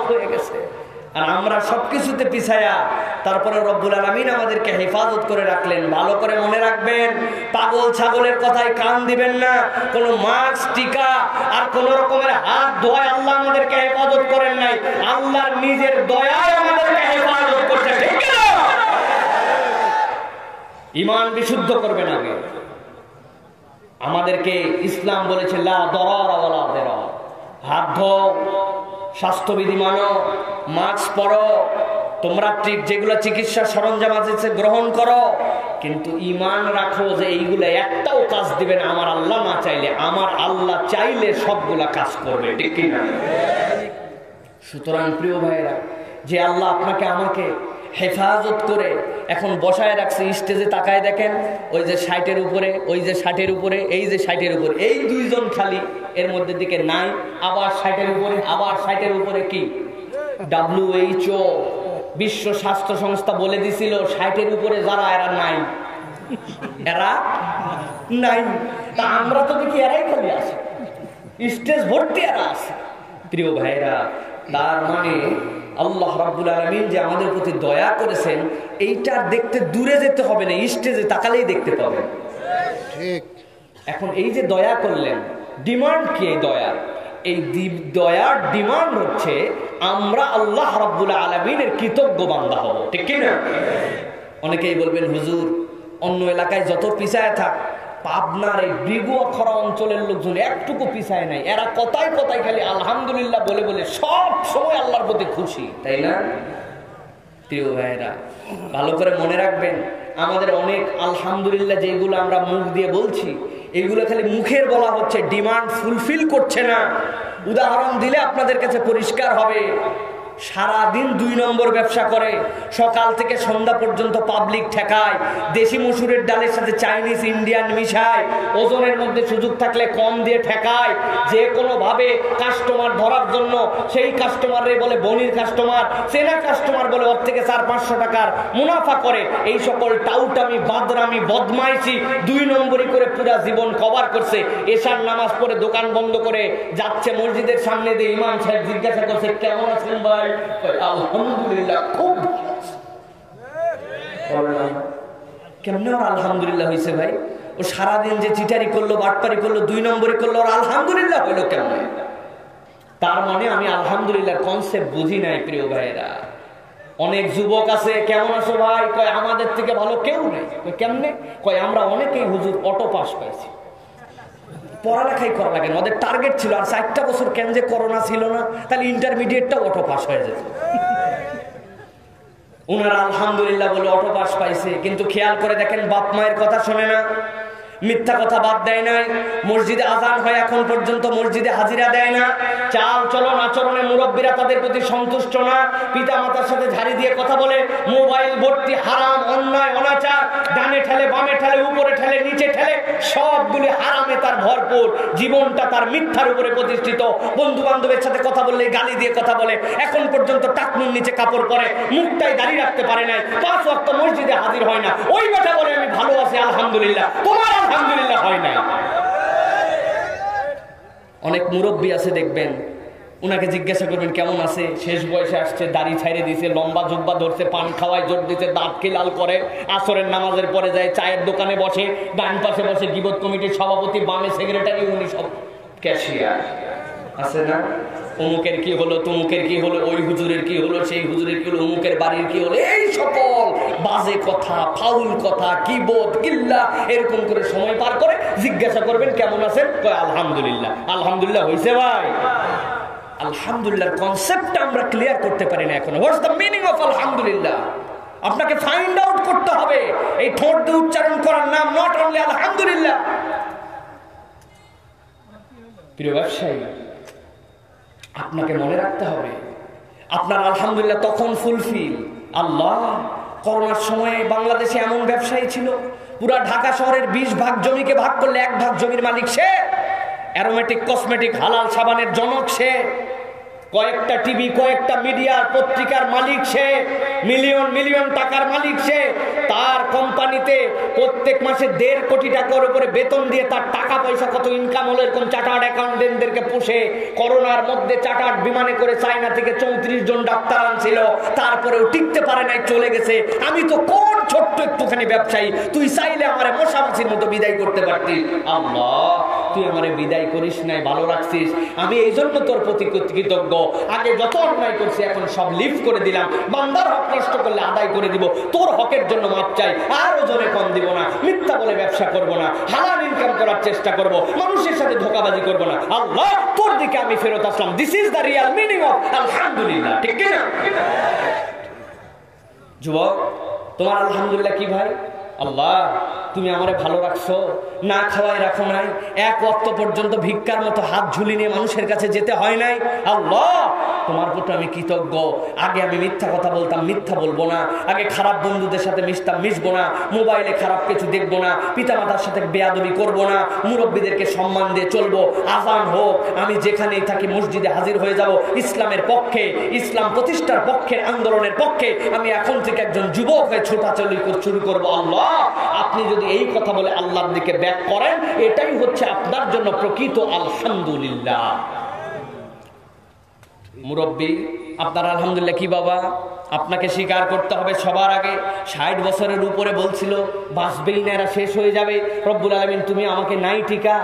হয়ে গেছে। আর আমরা সবকিছুতে পিছায়া, তারপরে রব্বুল আলামিন আমাদেরকে হেফাজত করে রাখলেন। ভালো করে মনে রাখবেন, পাগল ছাগলের কথায় কান দিবেন না। কোনো মাস্ক, টিকা আর কোন রকমের হাত ধোয়ায় আল্লাহ আমাদেরকে হেফাজত করেন নাই, আল্লাহর নিজের দয়ায় আমাদেরকে হেফাজত করছে, ঠিক না? ঈমান বিশুদ্ধ করবেন আগে। আমাদেরকে ইসলাম বলেছে লা দরার ওয়ালা দিরার। হাত ধোও, স্বাস্থ্যবিধি মানো, মাস্ক পরো, তোমরা ঠিক যেগুলো চিকিৎসা সরঞ্জাম আছে গ্রহণ করো, কিন্তু ঈমান রাখো যে এইগুলো একটাও কাজ দিবে না আমার আল্লাহ না চাইলে। আমার আল্লাহ চাইলে সবগুলা কাজ করবে, ঠিক কি না? সুতরাং প্রিয় ভাইয়েরা, যে আল্লাহ আপনাকে আমাকে হেফাজত করে এখন বসায় রাখছে, স্টেজে তাকায় দেখেন, ওই যে 60-এর উপরে, ওই যে 60-এর উপরে, এই যে 60-এর উপরে, এই দুইজন খালি এর মধ্যে দিকে নাই। আবার 60-এর উপরে, আবার 60-এর উপরে কি WHO বিশ্ব স্বাস্থ্য সংস্থা বলে দিছিল 60-এর উপরে যারা এরা নাই, এরা নাই। তা আমরা তো দেখি এরাই খালি আছে, স্টেজ ভর্তি এরা আছে। প্রিয় ভাইরা, তার মানে আল্লাহ রাব্বুল আলামিন যে আমাদের প্রতি দয়া করেছেন, এইটা দেখতে দূরে যেতে হবে না, স্টেজে তাকালেই দেখতে পাবেন, ঠিক? এখন এই যে দয়া করলেন, ডিমান্ড কি এই দয়ার? এই দয়ার ডিমান্ড হচ্ছে আমরা আল্লাহ রাব্বুল আলামিনের কৃতজ্ঞ বান্দা হব, ঠিক কি না? অনেকেই বলবেন হুজুর, অন্য এলাকায় যত পিছায় থাক, পাবনার এই ব্রিগুয়াখরা অঞ্চলের লোকজন একটুকু পিছায় নাই। এরা কথায় কথায় খালি আলহামদুলিল্লাহ বলে বলে সব সময় আল্লাহর প্রতি খুশি, তাই না? প্রিয় ভাইরা, ভালো করে মনে রাখবেন, আমাদের অনেক আলহামদুলিল্লাহ যেগুলো আমরা মুখ দিয়ে বলছি, এগুলো খালি মুখের বলা হচ্ছে, ডিমান্ড ফুলফিল করছে না। উদাহরণ দিলে আপনাদের কাছে পরিষ্কার হবে। সারাদিন 2 নম্বর ব্যবসা করে, সকাল থেকে সন্ধ্যা পর্যন্ত পাবলিক ঠেকায়, দেশি মসুরের ডালের সাথে চাইনিজ ইন্ডিয়ান মিশায়, ওজনের মধ্যে সুযোগ থাকলে কম দিয়ে ঠেকায়, যে কোনো ভাবে কাস্টমার ধরার জন্য সেই কাস্টমারে বলে বনির কাস্টমার, চেনা কাস্টমার বলে ওর থেকে 400-500 টাকার মুনাফা করে। এই সকল টাউটামি, বাদরামি, বদমাইশি 2 নম্বরই করে পুরা জীবন কভার করছে। এশার নামাজ পড়ে দোকান বন্ধ করে যাচ্ছে মসজিদের সামনে দিয়ে, ইমাম সাহেব জিজ্ঞাসা করছে কেমন আছেন ভাই? আলহামদুলিল্লাহ, খুব কেমনে ওর আলহামদুলিল্লাহ হয়েছে ভাই? ও সারাদিন যে চিটারি করলো, বাটপারি করলো, 2 নম্বরই করলো, ওর আলহামদুলিল্লাহ হইলো কেমনে? তার মানে আমি আলহামদুলিল্লাহ কনসেপ্ট বুঝি নাই। প্রিয় ভাইয়েরা, অনেক যুবক আছে, কেমন আছো ভাই? কয় আমাদের থেকে ভালো কেউ নেই। কেমনে? কয় আমরা অনেকেই হুজুর অটো পাস পাইছি। পড়ালেখাই করা লাগে না, ওদের টার্গেট ছিল আর 4টা বছর কেন যে করোনা ছিল না, তাহলে ইন্টারমিডিয়েটটা অটো পাস হয়ে যেত। ওনারা আলহামদুলিল্লাহ বলে অটো পাস পাইছে, কিন্তু খেয়াল করে দেখেন বাপ মায়ের কথা শোনে না, মিথ্যা কথা বাদ দেয় নাই, মসজিদে আজান হয় এখন পর্যন্ত মসজিদে হাজিরা দেয় না, চাল চলন আচরণে মুরব্বীরা তাদের প্রতি সন্তুষ্ট না, পিতা মাতার সাথে ঝাড়ি দিয়ে কথা বলে, মোবাইল ভর্তি হারাম, অন্যায়, অনাচার, ডানে ঠেলে, বামে ঠেলে, উপরে ঠেলে, নিচে ঠেলে, সবগুলি হারামে তার ভরপুর, জীবনটা তার মিথ্যার উপরে প্রতিষ্ঠিত। বন্ধু বান্ধবের সাথে কথা বললে গালি দিয়ে কথা বলে, এখন পর্যন্ত টাকনুর নিচে কাপড় পরে, মুখটাই দাঁড়িয়ে রাখতে পারে নাই, 5 ওয়াক্ত মসজিদে হাজির হয় না। ওই বেটা বলে আমি ভালো আছি আলহামদুলিল্লাহ, তোমার আলহামদুলিল্লাহ হয় নাই। অনেক মুরব্বী আছে দেখবেন, উনাকে জিজ্ঞাসা করবেন কেমন আছে, শেষ বয়সে আসছে, দাড়ি ছাইড়ে দিছে, লম্বা জুব্বা ধরছে, পান খাওয়ায় জোর দিতে, দাঁতকে লাল করে, আসরের নামাজের পরে যায় চায়ের দোকানে বসে, ডান পাশে বসে গিবত কমিটির সভাপতি, বামে সেক্রেটারি, উনি সব ক্যাশিয়ার আছে না? অমুকের কি হলো, তমুকের কি হলো, ওই হুজুরের কি হলো, সেই হুজুরের কি হলো, অমুকের বাড়ির কি হলো, এই সকল বাজে কথা, ফাউল কথা, কিবত, কিল্লা, এরকম করে সময় পার করে জিজ্ঞাসা করবেন কেমন আছেন? কয় আলহামদুলিল্লাহ। আলহামদুলিল্লাহ হইছে ভাই? আলহামদুলিল্লাহর কনসেপ্টটা আমরা ক্লিয়ার করতে পারি না এখনো। হোয়াটস দ্য মিনিং অফ আলহামদুলিল্লাহ? আপনাকে ফাইন্ড আউট করতে হবে। এই ঠোঁট দিয়ে উচ্চারণ করার নাম নট অনলি আলহামদুলিল্লাহ। প্রিয় ব্যবসায়ী, আপনাকে মনে রাখতে হবে আপনার আলহামদুলিল্লাহ তখন ফুলফিল। আল্লাহ, করোনার সময়ে বাংলাদেশে এমন ব্যবসায়ী ছিল, পুরা ঢাকা শহরের 20 ভাগ জমিকে ভাগ করলে 1 ভাগ জমির মালিক সে, অ্যারোমেটিক কসমেটিক হালাল সাবানের জনক সে, কয়েকটা টিভি, কয়েকটা মিডিয়া, পত্রিকার মালিক সে, মিলিয়ন মিলিয়ন টাকার মালিক সে। তার কোম্পানিতে প্রত্যেক মাসে 1.5 কোটি টাকার উপরে বেতন দিয়ে তার টাকা পয়সা কত ইনকাম হলো। এরকম চার্টার্ড অ্যাকাউন্টেন্টদেরকে পুষে করোনার মধ্যে চার্টার্ড বিমানে করে চায়না থেকে 34 জন ডাক্তার আনছিল, তারপরেও টিকতে পারে নাই, চলে গেছে। আমি তো কোন ছোট্ট একটুখানি ব্যবসায়ী, তুই চাইলে আমারে মশামাছির মতো বিদায় করতে পারতিস। আল্লাহ, তুই আমারে বিদায় করিস নাই, ভালো রাখছিস। আমি এই জন্য তোর প্রতি কৃতজ্ঞ। আগে যত অন্যায় করছি এখন সব লিফট করে দিলাম। বান্দার হক নষ্ট করলে আদায় করে দিব। তোর হকের জন্য মাপ চাই, আর ওজনে কম দিব না। মিথ্যা বলে ব্যবসা করব না, হালাল ইনকাম করার চেষ্টা করব, মানুষের সাথে ধোঁকাবাজি করব না। আল্লাহ, তোর দিকে আমি ফেরত আসলাম। This is the real meaning of আলহামদুলিল্লাহ। ঠিক না যুবক? তোমার আলহামদুলিল্লাহ কি ভাই? আল্লাহ, তুমি আমারে ভালো রাখছো, না খাওয়াই রাখো নাই, এক ওয়াক্ত পর্যন্ত ভিক্ষার মতো হাত ঝুলি নিয়ে মানুষের কাছে যেতে হয় নাই। আল্লাহ, তোমার প্রতি আমি কৃতজ্ঞ। আগে আমি মিথ্যা কথা বলতাম, মিথ্যা বলবো না। আগে খারাপ বন্ধুদের সাথে মিশতাম, মিশবো না। মোবাইলে খারাপ কিছু দেখবো না। পিতামাতার সাথে বেয়াদবি করবো না। মুরব্বীদেরকে সম্মান দিয়ে চলবো। আজান হোক, আমি যেখানেই থাকি মসজিদে হাজির হয়ে যাব। ইসলামের পক্ষে, ইসলাম প্রতিষ্ঠার পক্ষে, আন্দোলনের পক্ষে আমি এখন থেকে একজন যুবক হয়ে ছোটাছুটি শুরু করবো। আল্লাহ, আপনি যদি এই কথা বলে আল্লাহর দিকে ব্যাক করেন, এটাই হচ্ছে আপনার জন্য প্রকৃত আলহামদুলিল্লাহ। মুরব্বী, আপনার আলহামদুলিল্লাহ কি বাবা? আপনাকে স্বীকার করতে হবে সবার আগে 60 বছরের উপরে বলছিল বাঁচবেই না, এরা শেষ হয়ে যাবে। রব্বুল আলামিন তুমি আমাকে নাই টিকা,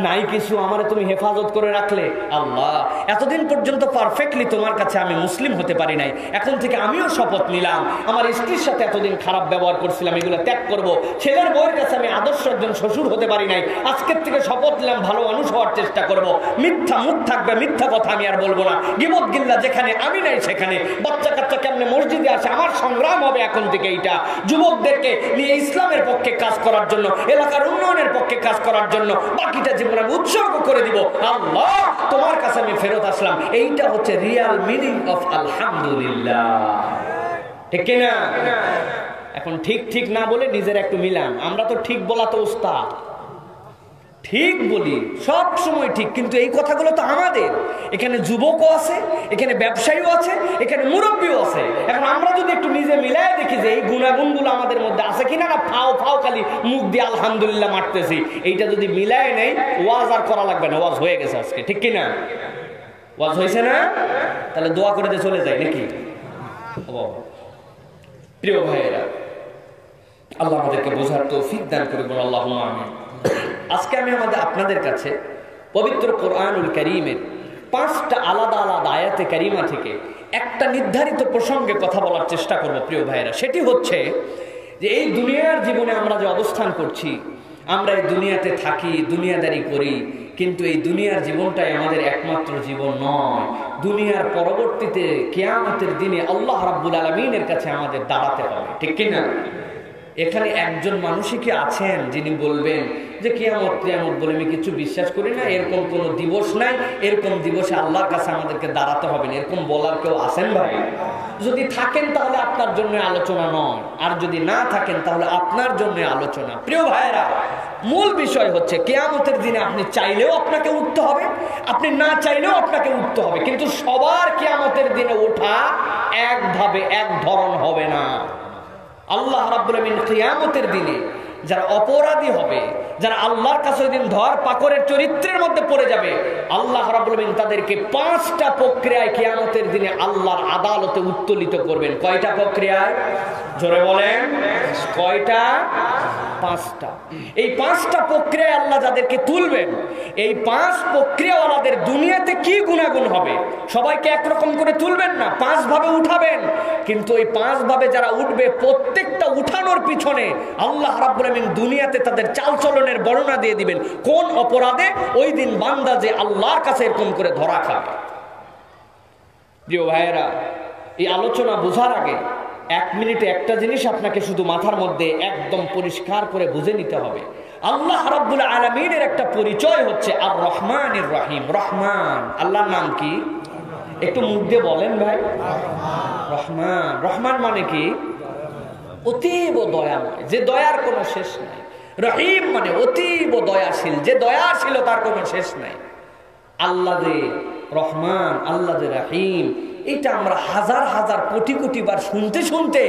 নাই কিছু, আমারে তুমি হেফাজত করে রাখলে। আল্লাহ, এতদিন পর্যন্ত পারফেক্টলি তোমার কাছে আমি মুসলিম হতে পারি নাই। এখন থেকে আমিও শপথ নিলাম, আমার স্ত্রীর সাথে এতদিন খারাপ ব্যবহার করছিলাম, এগুলো ত্যাগ করব। ছেলের বউয়ের কাছে আমি আদর্শ একজন শ্বশুর হতে পারি নাই। আজকের থেকে শপথ নিলাম ভালো মানুষ হওয়ার চেষ্টা করব। মিথ্যা মুখ থাকবে, মিথ্যা কথা আমি আর বলবো না। গীবত গিল্লা যেখানে আমি নাই সেখানে। বাচ্চা কাচ্চা কেমনে মসজিদে আসে, আমার সংগ্রাম হবে এখন থেকে এইটা। যুবকদেরকে নিয়ে ইসলামের পক্ষে কাজ করার জন্য, এলাকার উন্নয়নের পক্ষে কাজ করার জন্য বাকিটা জীবন আমি উৎসর্গ করে দিব। আল্লাহ, তোমার কাছে আমি ফেরত আসলাম। এইটা হচ্ছে রিয়াল মিনিং অফ আলহামদুলিল্লাহ। ঠিক কিনা? এখন ঠিক ঠিক না বলে নিজের একটু মিলান। আমরা তো ঠিক বলা তো উস্তাদ, ঠিক বলি সব সময় ঠিক, কিন্তু এই কথাগুলো তো আমাদের। এখানে যুবকও আছে, এখানে ব্যবসায়ীও আছে, এখানে মুরব্বীও আছে। এখন আমরা যদি একটু নিজে মিলাই দেখি যে এই গুণাগুণগুলো আমাদের মধ্যে আছে কিনা, না ফাও ফাও খালি মুখ দিয়ে আলহামদুলিল্লাহ মারতেছি, এইটা যদি মিলাই নেই, ওয়াজ আর করা লাগবে না। ওয়াজ হয়ে গেছে আজকে, ঠিক কিনা? ওয়াজ হয়েছে না? তাহলে দোয়া করে দিয়ে চলে যায় নাকি? প্রিয় ভাইয়েরা, আল্লাহ আমাদেরকে বোঝার তৌফিক দান করবেন। আল্লাহুম্মা আমিন। আজকে আমি আপনাদের কাছে পবিত্র কোরআনুল কারীমের 5টা আলাদা আলাদা আয়াতে কারিমা থেকে একটা নির্ধারিত প্রসঙ্গে কথা বলার চেষ্টা করব প্রিয় ভাইয়েরা। সেটি হচ্ছে যে এই দুনিয়ার জীবনে আমরা যে অবস্থান করছি, আমরা এই দুনিয়াতে থাকি, দুনিয়াদারি করি, কিন্তু এই দুনিয়ার জীবনটাই আমাদের একমাত্র জীবন নয়। দুনিয়ার পরবর্তীতে কিয়ামতের দিনে আল্লাহ রাব্বুল আলামিনের কাছে আমাদের দাঁড়াতে হবে, ঠিক কিনা? এখানে একজন মানুষই কি আছেন যিনি বলবেন যে কিয়ামত বলে আমি কিছু বিশ্বাস করি না, এরকম কোনো দিবস নাই, এরকম দিবসে আল্লাহর কাছে আমাদেরকে দাঁড়াতে হবে না, এরকম বলার কেউ আছেন ভাই? যদি থাকেন তাহলে আপনার জন্য আলোচনা নয়, আর যদি না থাকেন তাহলে আপনার জন্য আলোচনা। প্রিয় ভাইয়েরা, মূল বিষয় হচ্ছে কিয়ামতের দিনে আপনি চাইলেও আপনাকে উঠতে হবে, আপনি না চাইলেও আপনাকে উঠতে হবে, কিন্তু সবার কিয়ামতের দিনে ওঠা একভাবে এক ধরন হবে না। আল্লাহ রাব্বুল আমিন কিয়ামতের দিনে যারা অপরাধী হবে, যারা আল্লাহর কাছে ওই দিন ধর পাকড়ের চরিত্রের মধ্যে পড়ে যাবে, আল্লাহ রাব্বুল আমিন তাদেরকে 5টা প্রক্রিয়ায় কিয়ামতের দিনে আল্লাহর আদালতে উত্তোলিত করবেন। কয়টা প্রক্রিয়ায়? জোরে বলেন, কয়টা? 5টা। এই 5টা প্রক্রিয়ায় আল্লাহ যাদেরকে তুলবেন, এই 5 প্রক্রিয়াওয়ালাদের দুনিয়াতে কি গুণাগুণ হবে? সবাইকে একরকম করে তুলবেন না, 5 ভাবে উঠাবেন, কিন্তু এই 5 ভাবে যারা উঠবে প্রত্যেকটা উঠানোর পিছনে আল্লাহ রাব্বুল আমিন দুনিয়াতে তাদের চালচলনের বর্ণনা দিয়ে দিবেন, কোন অপরাধে ওই দিন বান্দা যে আল্লাহর কাছে এরকম করে ধরা খাবে। প্রিয় ভাইয়েরা, এই আলোচনা বোঝার আগে 1 মিনিটে একটা জিনিস আপনাকে শুধু মাথার মধ্যে একদম পরিষ্কার করে বুঝে নিতে হবে। আল্লাহ রাব্বুল আলামিনের একটা পরিচয় হচ্ছে আর রহমানির রহিম। রহমান, আল্লাহর নাম কি? একটু মুখ দিয়ে বলেন ভাই। রহমান, রহমান মানে কি? অতীব দয়াময়, যে দয়ার কোনো শেষ নাই। রহিম মানে অতীব দয়াশীল, যে দয়াশীল তার কোনো শেষ নাই। আল্লাহ যে রহমান, আল্লাহ যে রাহিম, এটা আমরা হাজার হাজার কোটি কোটি বার শুনতে শুনতে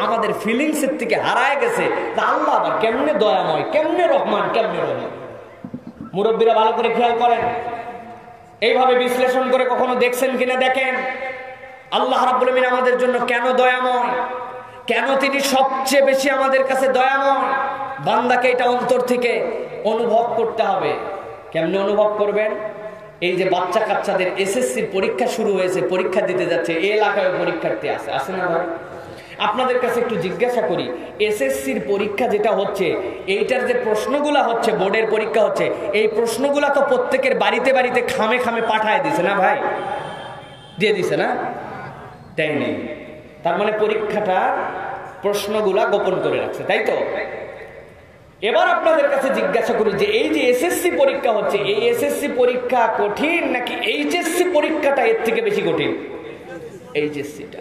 আমাদের ফিলিংসের থেকে হারায় গেছে। তা আল্লাহ আবার কেমনে দয়াময়, কেমনে রহমান, কেমনে রহিম। মুরব্বীরা ভালো করে খেয়াল করেন, এইভাবে বিশ্লেষণ করে কখনো দেখছেন কিনা দেখেন আল্লাহ রাব্বুল আমিন আমাদের জন্য কেন দয়াময়, কেন তিনি সবচেয়ে বেশি আমাদের কাছে দয়াময়। বান্দাকে এটা অন্তর থেকে অনুভব করতে হবে। কেমনে অনুভব করবেন? এই যে বাচ্চা কাচ্চাদের এসএসসির পরীক্ষা শুরু হয়েছে, পরীক্ষা দিতে যাচ্ছে, এই এলাকায় পরীক্ষার্থী আছে না ভাই? আপনাদের কাছে একটু জিজ্ঞাসা করি, এসএসসির পরীক্ষা যেটা হচ্ছে, এইটার যে প্রশ্নগুলা হচ্ছে, বোর্ডের পরীক্ষা হচ্ছে, এই প্রশ্নগুলা তো প্রত্যেকের বাড়িতে বাড়িতে খামে খামে পাঠায় দিছে না ভাই? দিয়ে দিছে না? তাই নেই, তার মানে পরীক্ষাটা প্রশ্নগুলা গোপন করে রাখছে, তাই তো? এবার আপনাদের কাছে জিজ্ঞাসা করি যে এই যে এসএসসি পরীক্ষা হচ্ছে, এই এসএসসি পরীক্ষা কঠিন নাকি এইচএসসি পরীক্ষাটা এর থেকে বেশি কঠিন? এইচএসসিটা।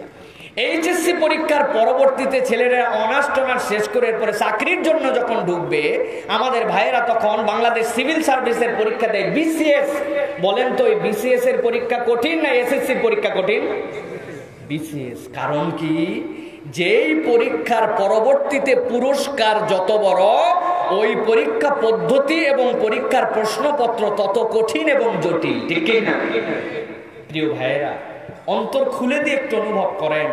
এইচএসসি পরীক্ষার পরবর্তীতে ছেলেরা অনার্স টনার্স শেষ করে এরপরে চাকরির জন্য যখন ঢুকবে, আমাদের ভাইয়েরা তখন বাংলাদেশ সিভিল সার্ভিসের পরীক্ষা দেয়, বিসিএস। বলেন তো এই বিসিএস এর পরীক্ষা কঠিন না এসএসসির পরীক্ষা কঠিন? বিসিএস। কারণ কি? যেই পরীক্ষার পরবর্তীতে পুরস্কার যত বড়, ওই পরীক্ষা পদ্ধতি এবং পরীক্ষার প্রশ্নপত্র তত কঠিন এবং জটিল, ঠিক না? প্রিয় ভাইয়েরা, অন্তর খুলে দিয়ে একটু অনুভব করেন,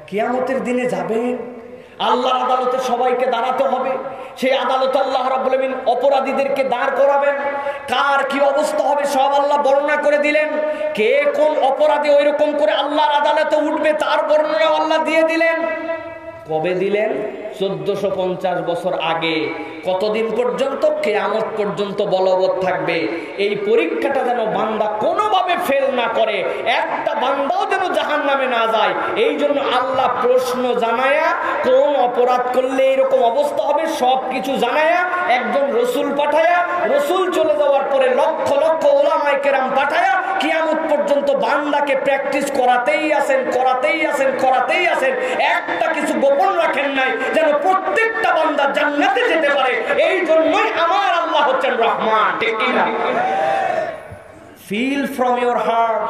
কিয়ামতের দিনে যাবেন, আল্লাহর আদালতে সবাইকে দাঁড়াতে হবে। সেই আদালতে আল্লাহ রাব্বুল আমিন অপরাধীদেরকে দাঁড় করাবেন। কার কি অবস্থা হবে সব আল্লাহ বর্ণনা করে দিলেন। কে কোন অপরাধী ওইরকম করে আল্লাহর আদালতে উঠবে তার বর্ণনা আল্লাহ দিয়ে দিলেন। কবে দিলেন? 1450 বছর আগে। কতদিন পর্যন্ত? কিয়ামত পর্যন্ত বলবৎ থাকবে। এই পরীক্ষাটা যেন বান্দা কোনোভাবে ফেল না করে, একটা বান্দাও যেন জাহান্নামে না যায়, এই জন্য আল্লাহ প্রশ্ন জানায়া, কোন অপরাধ করলে এরকম অবস্থা হবে সব কিছু জানায়া একজন রসুল পাঠায়া, রসুল চলে যাওয়ার পরে লক্ষ লক্ষ উলামায়ে কেরাম পাঠায়া কিয়ামত পর্যন্ত বান্দাকে প্র্যাকটিস করাতেই আছেন, করাতেই আছেন, করাতেই আছেন। একটা কিছু গোপন রাখেন নাই, যেন প্রত্যেকটা বান্দা জান্নাতে যেতে পারে। এই জন্যই আমার আল্লাহ হচ্ছেন রহমান, ঠিক কি না? ফিল ফ্রম ইওর হার্ট,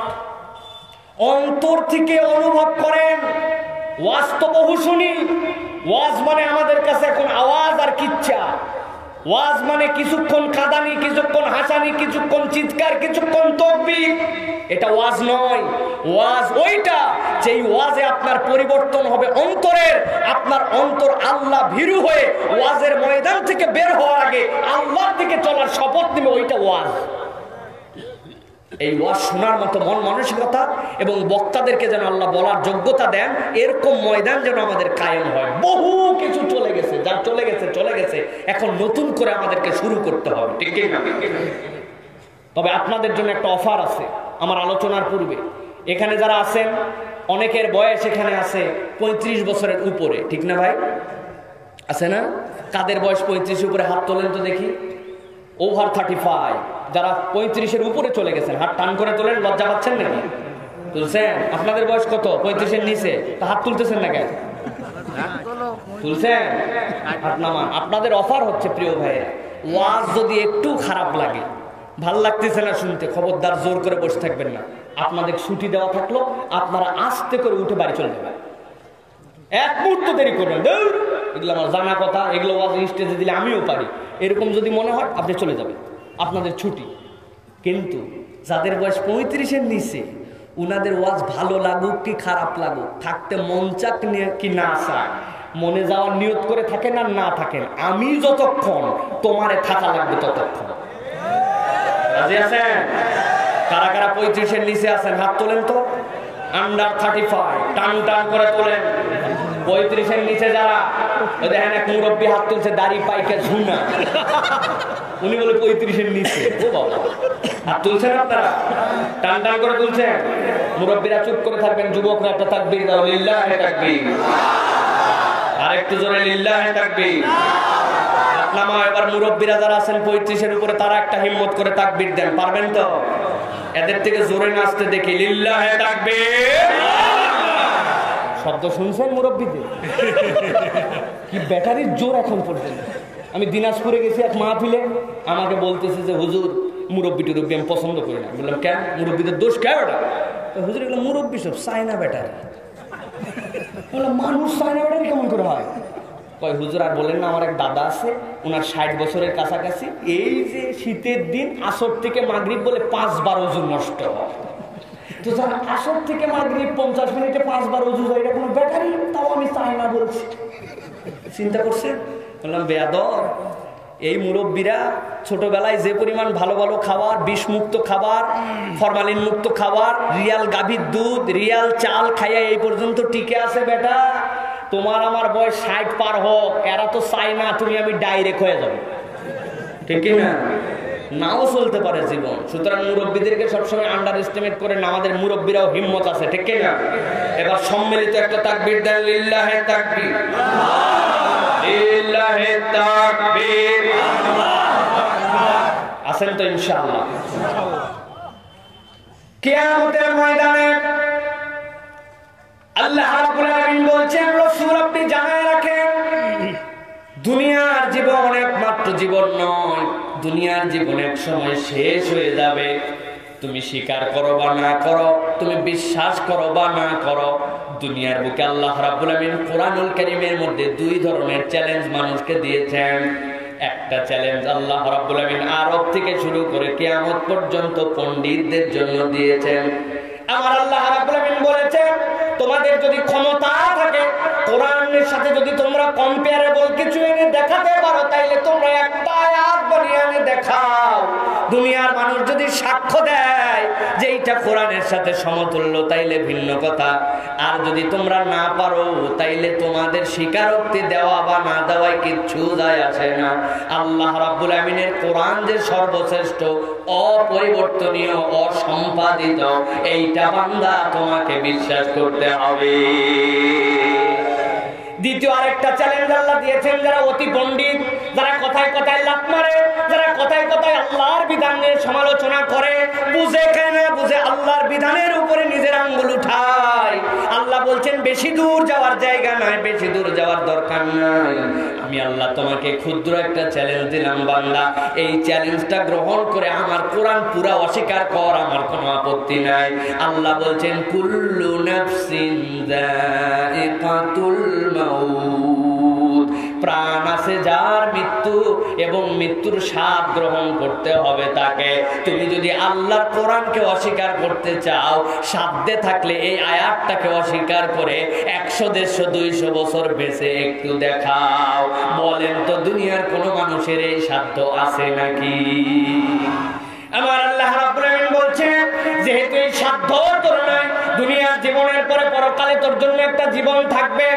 অন্তর থেকে অনুভব করেন। ওয়াজ তো বহু শুনি, ওয়াজ মানে আমাদের কাছে এখন আওয়াজ আর কিচ্ছা। ওয়াজ মানে কিছুক্ষণ কাঁদানি, কিছুক্ষণ হাসানি, কিছুক্ষণ চিৎকার, কিছুক্ষণ তাকবীর। এটা ওয়াজ নয়। ওয়াজ ওইটা যেই ওয়াজে আপনার পরিবর্তন হবে অন্তরের, আপনার অন্তর আল্লাহ ভীরু হয়ে ওয়াজের ময়দান থেকে বের হওয়ার আগে আল্লাহর দিকে চলার শপথ নেবে, ওইটা ওয়াজ। এই ওয়াজ শোনার মতো মন মানসিকতা এবং বক্তাদেরকে যেন আল্লাহ বলার যোগ্যতা দেন, এরকম ময়দান যেন আমাদের কায়েম হয়। বহু কিছু চলে গেছে, যা চলে গেছে চলে গেছে, এখন নতুন করে আমাদেরকে শুরু করতে হবে, ঠিক না? তবে আপনাদের জন্য একটা অফার আছে আমার আলোচনার পূর্বে। এখানে যারা আছেন অনেকের বয়স এখানে আছে 35 বছরের উপরে, ঠিক না ভাই? আছে না? কাদের বয়স 35 উপরে? হাত তোলেন তো দেখি। ওভার 35, যারা 35-এর উপরে চলে গেছেন হাত টান করে তোলেন। লজ্জা পাচ্ছেন নাকি? তুলছেন? আপনাদের বয়স কত? 35-এর নিচে, তা হাত তুলতেছেন না কেন? তুলছেন? হাত নামান। আপনাদের অফার হচ্ছে প্রিয় ভাইয়েরা, ওয়াজ যদি একটু খারাপ লাগে, ভাল লাগতেছে না শুনতে, খবরদার জোর করে বসে থাকবেন না। আপনাদের ছুটি দেওয়া থাকলো, আপনারা আস্তে করে উঠে বাড়ি চলে যাবেন। এক মুহূর্ত দেরি করবেন, এগুলো আমার জানা কথা, এগুলো ওয়াজ স্টেজে দিলে আমিও পারি, এরকম যদি মনে হয় আপনি চলে যাবেন, আপনাদের ছুটি। কিন্তু যাদের বয়স 35-এর নিচে, উনাদের ওয়াজ ভালো লাগুক কি খারাপ লাগুক, থাকতে মন চাক কি না চাক, মনে যাওয়ার নিয়ত করে থাকেন আর না থাকেন, আমি যতক্ষণ তোমারে থাকা লাগবে ততক্ষণ। রাজি আছেন? কারা কারা 35-এর নিচে আছেন হাত তোলেন তো। আন্ডার 35 টান টান করে তোলেন। 35-এর নিচে যারা, দেখেন এক মুরব্বী হাত তুলছে, দাড়ি পাইকে ঝুনা, উনি বলে 35-এর নিচে। ও বাবা, হাত তুলছেন আপনারা? টান টান করে তুলছেন। মুরব্বীরা চুপ করে থাকবেন, যুবকরা একটা তাকবীর দাও, লিল্লাহি তাকবীর। আর একটু জোরে লিল্লাহি তাকবীর। নামা। এবার মুরব্বীরা যারা আছেন 35-এর উপরে, তারা একটা হিম্মত করে তাকবীর দেন, পারবেন তো? এদের থেকে জোরে নাচতে দেখি, লিল্লাহি তাকবীর। শব্দ শুনছেন মুরব্বীদের? কি ব্যাটারির জোর এখন পর্যন্ত। আমি দিনাজপুরে গেছি এক মাহফিলে, আমাকে বলতেছে যে হুজুর মুরব্বী টুরব্বী আমি পছন্দ করি না। বললাম কেন, মুরব্বীদের দোষ কে ওটা? হুজুর এগুলো মুরব্বী সব চায়না ব্যাটারি। বললাম মানুষ চায়না ব্যাটারি কেমন করে হয়? কয় হুজুর আর বলেন না, আমার এক দাদা আছে, ওনার 60 বছরের কাছাকাছি, এই যে শীতের দিন আসর থেকে মাগরিব বলে 5 বার ওযু নষ্ট হয়। তো যারা আসর থেকে মাগরিব 50 মিনিটে 5 বার ওযু হয়, এটা কোনো ব্যাটারি? তাও আমি চাই না বলছি। চিন্তা করছে? বললাম বেয়াদব, এই মুরব্বীরা ছোটবেলায় যে পরিমাণ ভালো ভালো খাবার, বিষমুক্ত খাবার, ফরমালিন মুক্ত খাবার, রিয়াল গাভীর দুধ, রিয়াল চাল খাইয়া এই পর্যন্ত টিকে আছে বেটা। তোমার আমার বয়স 60 পার হোক, এরা তো চাই না তুমি আমি ডাইরেক্ট হয়ে যাবো, ঠিক না? নাও চলতে পারে জীবন। সুতরাং মুরব্বীদেরকে সবসময় আন্ডার এস্টিমেট করেন, আমাদের মুরব্বীরাও হিম্মত আছে, ঠিক না? এবার সম্মিলিত একটা তাকবীর দেন, লিল্লাহে তাকবীর, লিল্লাহে তাকবীর। আছেন তো ইনশাআল্লাহ? কিয়ামতের ময়দানে আল্লাহ রাব্বুল আলামিন বলছেন, রাসূল আপনি জানায় রাখেন, দুনিয়ার জীবন একমাত্র জীবন নয়, দুনিয়ার জীবন এক সময় শেষ হয়ে যাবে। তুমি স্বীকার করো বা না করো, তুমি বিশ্বাস করো বা না করো, দুনিয়ার বুকে আল্লাহ রাব্বুল আলামিন কোরআনুল কারীমের মধ্যে 2 ধরনের চ্যালেঞ্জ মানুষকে দিয়েছেন। একটা চ্যালেঞ্জ আল্লাহ রাব্বুল আলামিন আরব থেকে শুরু করে কিয়ামত পর্যন্ত পণ্ডিতদের জন্য দিয়েছেন। আমার আল্লাহ রাব্বুল আলামিন বলেছেন, তোমাদের যদি ক্ষমতা থাকে, কোরআনের সাথে যদি তোমরা কম্পেয়ারেবল কিছু এনে দেখাতে পারো, তাইলে তোমরা একটা আয়াত বানিয়ে এনে দেখাও। দুনিয়ার মানুষ যদি সাক্ষ্য দেয় যে এইটা কোরআনের সাথে সমতুল্য, তাইলে ভিন্ন কথা। আর যদি তোমরা না পারো, তাইলে তোমাদের স্বীকারোক্তি দেওয়া বা না দেওয়ায় কিচ্ছু যায় আসে না। আল্লাহ রাব্বুল আমিনের কোরআন যে সর্বশ্রেষ্ঠ, অপরিবর্তনীয়, অসম্পাদিত, এইটা বান্দা তোমাকে বিশ্বাস করতে হবে। দ্বিতীয় আরেকটা চ্যালেঞ্জ আল্লাহ দিয়েছেন, যারা অতি পণ্ডিত, যারা কথায় কথায় লাত মারে, যারা কথায় কথায় আল্লাহর বিধানের সমালোচনা করে, বুঝে কেন বুঝে আল্লাহর বিধানের উপরে নিজের আঙ্গুল উঠায়। আল্লাহ বলছেন বেশি দূর যাওয়ার জায়গা নয়, বেশি দূর যাওয়ার দরকার নাই। আমি আল্লাহ তোমাকে ক্ষুদ্র একটা চ্যালেঞ্জ দিলাম বান্দা, এই চ্যালেঞ্জটা গ্রহণ করে আমার কোরআন পুরা অস্বীকার কর, আমার কোনো আপত্তি নাই। আল্লাহ বলছেন কুল্লু নাফসিন যায়িকাতুল মাউত, প্রাণ আছে যার মৃত্যু, এবং মৃত্যুর স্বাদ গ্রহণ করতে হবে তাকে। তুমি যদি আল্লাহর কোরআনকে অস্বীকার করতে চাও, সাধ্যে থাকলে এই আয়াতটাকে অস্বীকার করে 100, 150, 200 বছর বেঁচে একটু দেখাও। বলেন তো দুনিয়ার কোন মানুষের এই সাধ্য আছে নাকি? আমার আল্লাহ রাব্বুল আলামিন বলছেন, যেহেতু এই সাধ্য তোর নয়, দুনিয়ার জীবনের পরে পরকালে তোর জন্য একটা জীবন থাকবে।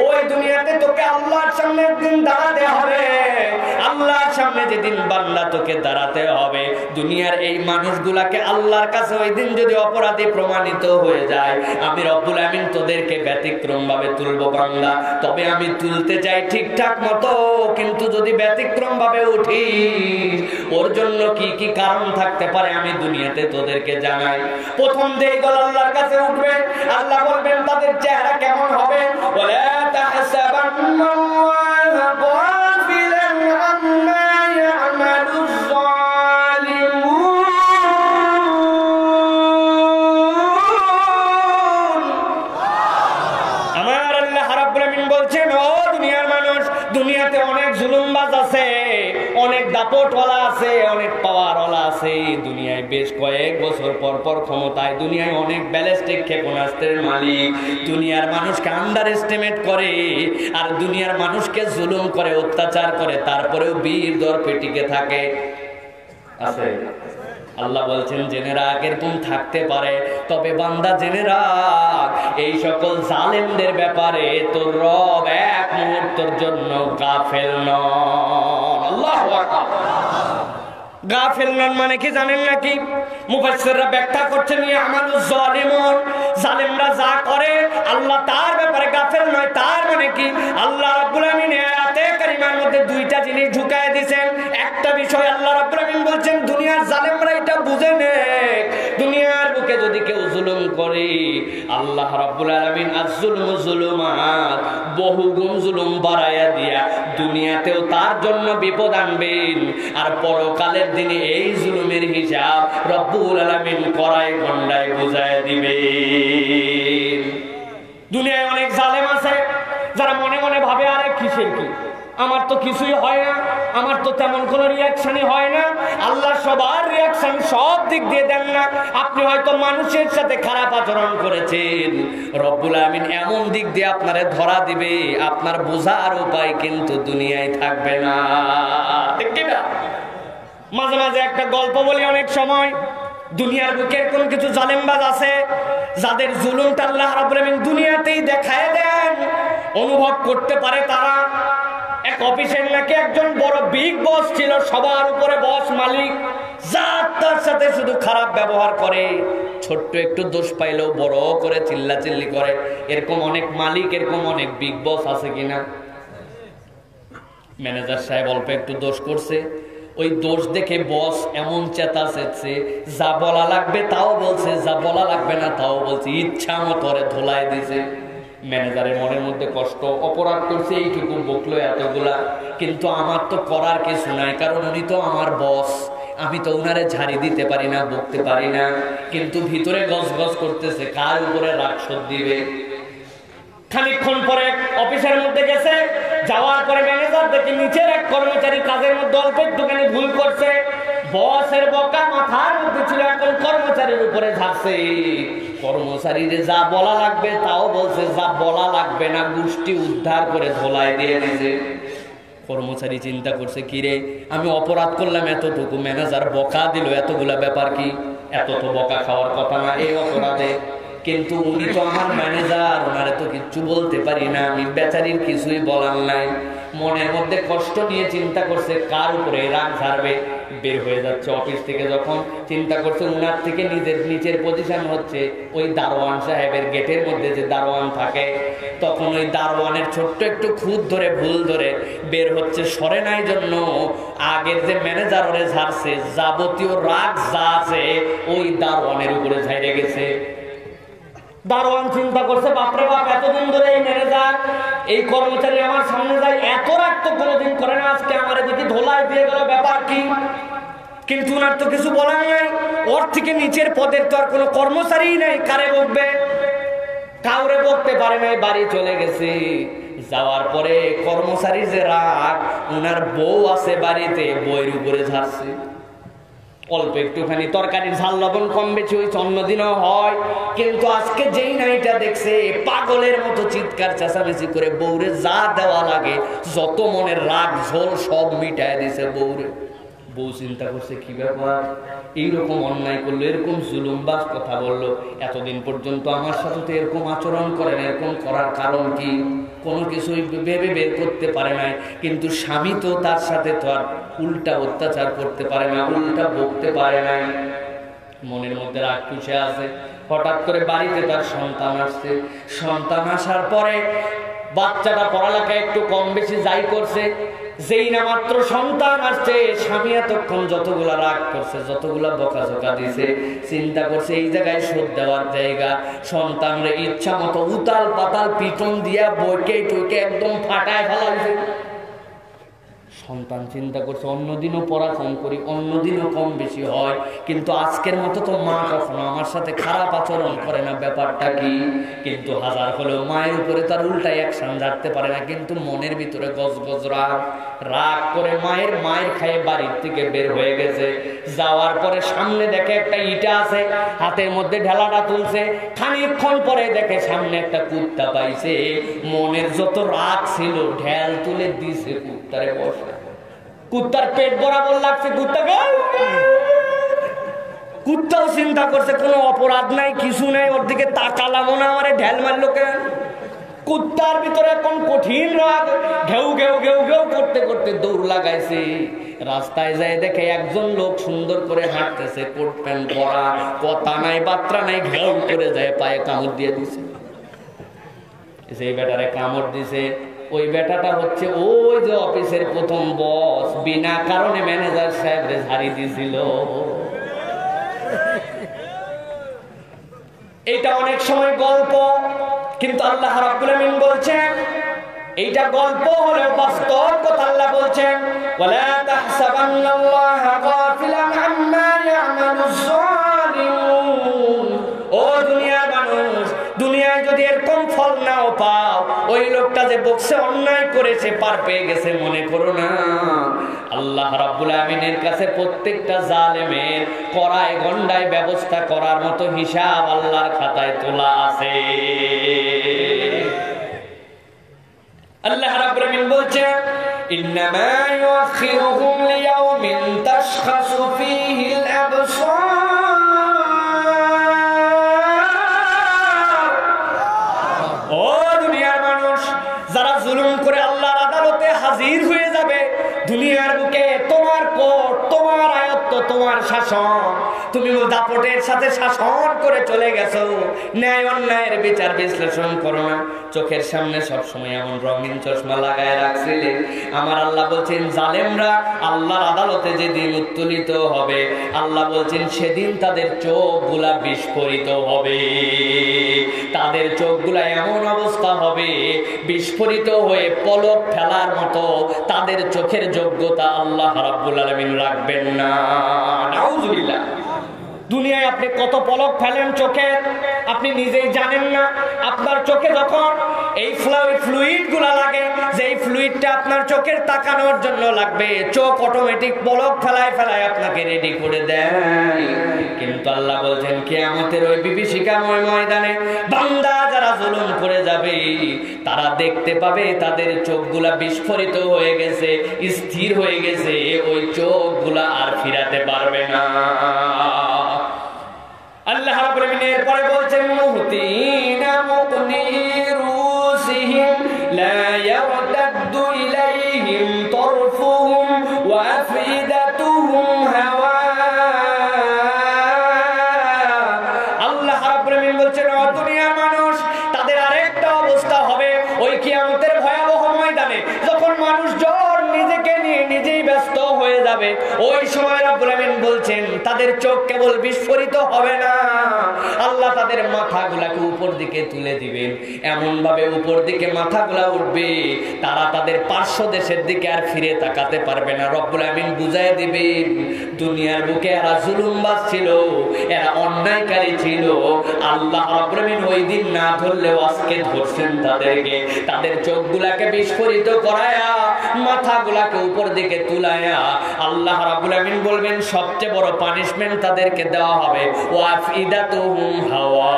ওই দুনিয়াতে তোকে আল্লাহর সামনে একদিন দাঁড়াতে হবে। আল্লাহর সামনে যেদিন বান্দা তোকে দাঁড়াতে হবে, দুনিয়ার এই মানুষগুলাকে আল্লাহর কাছে ওই দিন যদি অপরাধী প্রমাণিত হয়ে যায়, আমি রব্বুল আমিন তোদেরকে ব্যতিক্রম ভাবে তুলবো বান্দা। তবে আমি তুলতে চাই ঠিকঠাক মতো, কিন্তু যদি ব্যতিক্রম ভাবে উঠি, ওর জন্য কি কি কারণ থাকতে পারে আমি দুনিয়াতে তোদেরকে জানাই। প্রথম যেইগুলো আল্লাহর কাছে উঠবে, আল্লাহ বলবেন তাদের চেহারা কেমন হবে। ওয়ালা তাহসাবান্নাল্লাহা গাফিলান আম্মা ইয়ামালুয যালিমুন। আমার আল্লাহ রাব্বুল আমিন বলছেন, ও দুনিয়ার মানুষ, দুনিয়াতে অনেক জুলুমবাজ আছে, অনেক দাপটওয়ালা আছে, অনেক পাওয়ারওয়ালা আছে। দুনিয়ায় বেশ কয়েক বছর পর পর ক্ষমতায়, দুনিয়ায় অনেক ব্যালিস্টিক ক্ষেপণাস্ত্রের মালিক, দুনিয়ার মানুষকে আন্ডার এস্টিমেট করে, আর দুনিয়ার মানুষকে জুলুম করে, অত্যাচার করে, তারপরেও বীর দর্পে টিকে থাকে। আছে? আল্লাহ বলছেন জেনে রাখ, এরকম থাকতে পারে। তবে বান্দা জেনে রাখ, এই সকল জালেমদের ব্যাপারে তোর রব এক মুহূর্তের জন্য গাফেল নন। আল্লাহু আকবার। গাফেল নন মানে কি জানেন নাকি? মুফাসসিররা ব্যাখ্যা করছেন, ইয়ামালুয যালিমুন, জালেমরা যা করে আল্লাহ তার ব্যাপারে গাফেল নয়। তার মানে কি? আল্লাহ রাব্বুল আমিন আয়াতে কারিমার মধ্যে 2টা জিনিস ঢুকায় দিয়েছেন। একটা বিষয় আল্লাহ রাব্বুল আমিন বলছেন, দুনিয়ার জালেমরা এটা বুঝে নে, দুনিয়ার বুকে যদি কেউ জুলুম করে, করে আল্লাহ রাব্বুল আলামিন আয-যুলমু যুলুমাত বহুগুণ জুলুম বাড়ায়া দিয়া দুনিয়াতেও তার জন্য বিপদ আনবেন, আর পরকালের দিনে এই জুলুমের হিসাব রব্বুল আলামিন কড়ায় গন্ডায় বুঝায় দিবেন। দুনিয়ায় অনেক জালেম আছে যারা মনে মনে ভাবে আরে কিসের কি, আমার তো কিছুই হয় না, আমার তো তেমন কোনো রিয়াকশনই হয় না। আল্লাহ সবার রিয়াকশন সব দিক দিয়ে দেন না। আপনি হয়তো মানুষের সাথে খারাপ আচরণ করেছেন, রব্বুল আমিন এমন দিক দিয়ে আপনারে ধরা দিবে, আপনার বোঝার উপায় কিন্তু দুনিয়ায় থাকবে না। ঠিক না? মাঝে মাঝে একটা গল্প বলি, অনেক সময় দুনিয়ার বুকে এরকম কিছু জালেমবাজ আছে যাদের জুলুমটা আল্লাহ রাব্বুল আমিন দুনিয়াতেই দেখায় দেন, অনুভব করতে পারে তারা। এক অফিসের নাকি একজন বড় বিগ বস ছিল, সবার উপরে বস, মালিক, যার তার সাথে শুধু খারাপ ব্যবহার করে, ছোট্ট একটু দোষ পাইলেও বড় করে চিল্লাচিল্লি করে। এরকম অনেক মালিক, এরকম অনেক বিগ বস আছে কিনা? ম্যানেজার সাহেব অল্প একটু দোষ করছে, ওই দোষ দেখে বস এমন চেঁচাচ্ছে, যা বলা লাগবে তাও বলছে, যা বলা লাগবে না তাও বলছে, ইচ্ছা মতো ধোলায় দিছে। ম্যানেজারের মনের মধ্যে কষ্ট, অপরাধ করছে এইটুকু, বকলো এতগুলা, কিন্তু আমার তো করার কিছু নাই, কারণ উনি তো আমার বস, আমি তো উনারে ঝাড়ি দিতে পারি না, বকতে পারি না, কিন্তু ভিতরে গজ গজ করতেছে কার উপরে রাগ শোধ দিবে। খানিকক্ষণ পরে অফিসের মধ্যে গেছে, যাওয়ার পরে ম্যানেজার দেখে নিচের এক কর্মচারী কাজের মধ্যে অল্প একটুখানি ভুল করছে, বসের বকা মাথার মধ্যে ছিল, এখন কর্মচারীর উপরে ঝাড়ছে। কর্মচারীরে যা বলা লাগবে তাও বলছে, যা বলা লাগবে না গোষ্ঠী উদ্ধার করে ধোলায় দিয়ে দিয়েছে। কর্মচারী চিন্তা করছে, কিরে আমি অপরাধ করলাম এতটুকু, ম্যানেজার বকা দিল, এতগুলা ব্যাপার কি, এত তো বকা খাওয়ার কথা না এই অপরাধে, কিন্তু উনি তো আমার ম্যানেজার, ওনারে তো কিচ্ছু বলতে পারি না, আমি বেচারির কিছুই বলার নাই। মনের মধ্যে কষ্ট নিয়ে চিন্তা করছে কার উপরে রাগ ঝাড়বে। বের হয়ে যাচ্ছে অফিস থেকে, যখন চিন্তা করছে উনার থেকে নিচের পজিশন হচ্ছে ওই দারোয়ান সাহেবের গেটের মধ্যে যে দারোয়ান থাকে, তখন ওই দারোয়ানের ছোট্ট একটু খুঁত ধরে ভুল ধরে বের হচ্ছে, সরে নাই জন্য আগের যে ম্যানেজার ওরে ঝাড়ছে, যাবতীয় রাগ যা আছে ওই দারোয়ানের উপরে ঝাড়ে গেছে। দারোয়ান চিন্তা করছে, বাপরে বাপ, এতদিন ধরে এই ম্যানেজার, এই কর্মচারী আমার সামনে যায়, এত রাগ তো কোনোদিন করে না, আজকে আমার দেখি ধোলায় দিয়ে গেল, ব্যাপার কি? কিন্তু ওনার তো কিছু বলার নাই, ওর থেকে নিচের পদের তো আর কোনো কর্মচারী নাই, কারে বকবে? কাউরে বকতে পারে নাই, বাড়ি চলে গেছে। যাওয়ার পরে কর্মচারীর যে রাগ, ওনার বউ আছে বাড়িতে, বউয়ের উপরে ঝাড়ছে। অল্প একটুখানি তরকারির ঝাল লবণ কম বেশি হয়েছে, অন্যদিনও হয়, কিন্তু আজকে যেই নাইটা দেখছে পাগলের মতো চিৎকার চেঁচামেচি করে বউরে যা দেওয়া লাগে, যত মনের রাগ ঝোল সব মিটায় দিছে বউরে। বউ চিন্তা করছে, কি ব্যাপার, এইরকম অন্যায় করলো, এরকম জুলুমবাজ কথা বললো, এতদিন পর্যন্ত আমার সাথে তো এরকম আচরণ করেন, এরকম করার কারণ কি? কোনো কিছুই ভেবে বের করতে পারে নাই। কিন্তু স্বামী তো তার সাথে তো আর উল্টা অত্যাচার করতে পারে না, উল্টা বকতে পারে নাই, মনের মধ্যে রাগ পুষে আছে। হঠাৎ করে বাড়িতে তার সন্তান আসছে, সন্তান আসার পরে বাচ্চাটা পড়ালেখা একটু কম বেশি যাই করছে, যেই না মাত্র সন্তান আসছে, স্বামী এতক্ষণ যতগুলা রাগ করছে, যতগুলা বকাঝকা দিছে, চিন্তা করছে এই জায়গায় শোধ দেওয়ার জায়গা। সন্তানরে ইচ্ছা মতো উতাল পাতাল পিটন দিয়া বইকে টইকে একদম ফাটায় ফেলাইছে। সন্তান চিন্তা করছে, অন্যদিনও পড়া কম করি, অন্যদিনও কম বেশি হয়, কিন্তু আজকের মতো তো মা কখনো আমার সাথে খারাপ আচরণ করে না, ব্যাপারটা কি? কিন্তু হাজার হলেও মায়ের উপরে তার উল্টাই অ্যাকশন ঝাড়তে পারে না, কিন্তু মনের ভিতরে গজগজ রাগ করে মায়ের খায়ে বাড়ির থেকে বের হয়ে গেছে। যাওয়ার পরে সামনে দেখে একটা ইটা আছে, হাতের মধ্যে ঢেলাটা তুলছে, খানিকক্ষণ পরে দেখে সামনে একটা কুত্তা পাইছে, মনের যত রাগ ছিল ঢেল তুলে দিছে কুত্তারে বসে। কুত্তার পেট বরাবর লাগছে, কুত্তাও চিন্তা করছে কোনো অপরাধ নাই, কিছু নাই, ওর দিকে তাকালামও না, আমারে ঢেল মারলো কেন? কুত্তার ভিতরে এখন কঠিন রাগ, ঘেউ ঘেউ ঘেউ ঘেউ করতে করতে দৌড় লাগাইছে। রাস্তায় যায় দেখে একজন লোক সুন্দর করে হাঁটতেছে, কোট প্যান্ট পরা, কথা নাই বার্তা নাই, ঘেউ করে যায় পায়ে কামড় দিয়ে দিছে। সেই বেটারে কামড় দিছে, ওই বেটাটা হচ্ছে ওই যে অফিসের প্রথম বস, বিনা কারণে ম্যানেজার সাহেবরে ঝাড়ি দিছিল। এটা অনেক সময় গল্প, কিন্তু আল্লাহ রাব্বুল আমিন বলছেন এইটা গল্প হলেও বাস্তব কথা। আল্লাহ বলছেন ওয়ালা তাহসাবান্নাল্লাহা গাফিলান আম্মা ইয়ামালুজ জালিমুন। ও দুনিয়ার মানুষ, দুনিয়ায় যদি এরকম ফল নাও পাও, ওই লোকটা যে বক্সে অন্যায় করেছে পার পেয়ে গেছে মনে করো না। আল্লাহ রাব্বুল আমিনের কাছে প্রত্যেকটা জালেমের কড়ায় গন্ডায় ব্যবস্থা করার মতো হিসাব আল্লাহর খাতায় তোলা আছে। আল্লাহ রাব্বুল আমিন বলছেন ইন্নামা ইউখিরুহুম লিয়াউমিন তাশখাসু ফীহিল আবসার। ও দুনিয়ার মানুষ, যারা জুলুম করে আল্লাহর আদালতে হাজির হয়ে যাবে, দুনিয়ার বুকে তোমার কোর্ট, তোমার আয়ত্ত, তোমার শাসন, তুমি দাপটের সাথে শাসন করে চলে গেছো, ন্যায় অন্যায়ের বিচার বিশ্লেষণ করো না, চোখের সামনে সবসময় এমন রঙিন চশমা লাগায় রাখছিলে। আমার আল্লাহ বলছেন জালেমরা আল্লাহর আদালতে যেদিন উত্তোলিত হবে, আল্লাহ বলছেন সেদিন তাদের চোখগুলা বিস্ফোরিত হবে। তাদের চোখগুলা এমন অবস্থা হবে বিস্ফোরিত হয়ে পলক ফেলার মতো, তাদের চোখের যোগ্যতা আল্লাহ রাব্বুল আলামিন রাখবেন না। নাউজুবিল্লাহ। দুনিয়ায় আপনি কত পলক ফেলেন চোখের, আপনি নিজেই জানেন না। আপনার চোখে যখন এই ফ্লুইড গুলা লাগে, যে এই ফ্লুইডটা আপনার চোখের তাকানোর জন্য লাগবে, চোখ অটোমেটিক পলক ফেলায় ফেলায় আপনাকে রেডি করে দেয়। কিন্তু আল্লাহ বলছেন কিয়ামতের ওই বিভীষিকাময় ময়দানে বান্দা যারা জুলুম করে যাবে, তারা দেখতে পাবে তাদের চোখগুলা বিস্ফোরিত হয়ে গেছে, স্থির হয়ে গেছে, ওই চোখগুলা আর ফিরাতে পারবে না। আল্লাহ রাব্বুল আমিন এরপরে বলছেন মুহতিনা মুকনিরুসিহিম লা ইয়ারতাদ্দু ইলাইহিম তারফুহুম ওয়া আফইদাতুহুম হাওয়া। আল্লাহ রাব্বুল আমিন বলছেন ও দুনিয়ার মানুষ, তাদের আরেকটা অবস্থা হবে ওই কিয়ামতের ভয়াবহ ময়দানে, যখন মানুষ জন নিজেকে নিয়ে নিজেই ব্যস্ত হয়ে যাবে, ওই সময় রাব্বুল আমিন বলছেন তাদের চোখ কেবল বিস্ফোরিত হবে না, আল্লাহ তাদের মাথাগুলাকে উপর দিকে তুলে দিবেন, এমন ভাবে উপর দিকে মাথাগুলা উঠবে তারা তাদের পার্শ্ব দেশের দিকে আর ফিরে তাকাতে পারবে না। রব্বুল আমিন বুঝাই দিবেন দুনিয়ার বুকে এরা জুলুমবাজ ছিল, এরা অন্যায়কারী ছিল, আল্লাহ রাব্বুল আমিন ওই দিন না ধরলেও আজকে ধরছেন তাদেরকে। তাদের চোখগুলাকে বিস্ফোরিত করায়া, মাথাগুলাকে উপর দিকে তুলায়া আল্লাহ রাব্বুল আমিন বলবেন সবচেয়ে বড় পানিশমেন্ট তাদেরকে দেওয়া হবে ওয়াফিদাতুহুম হাওয়া।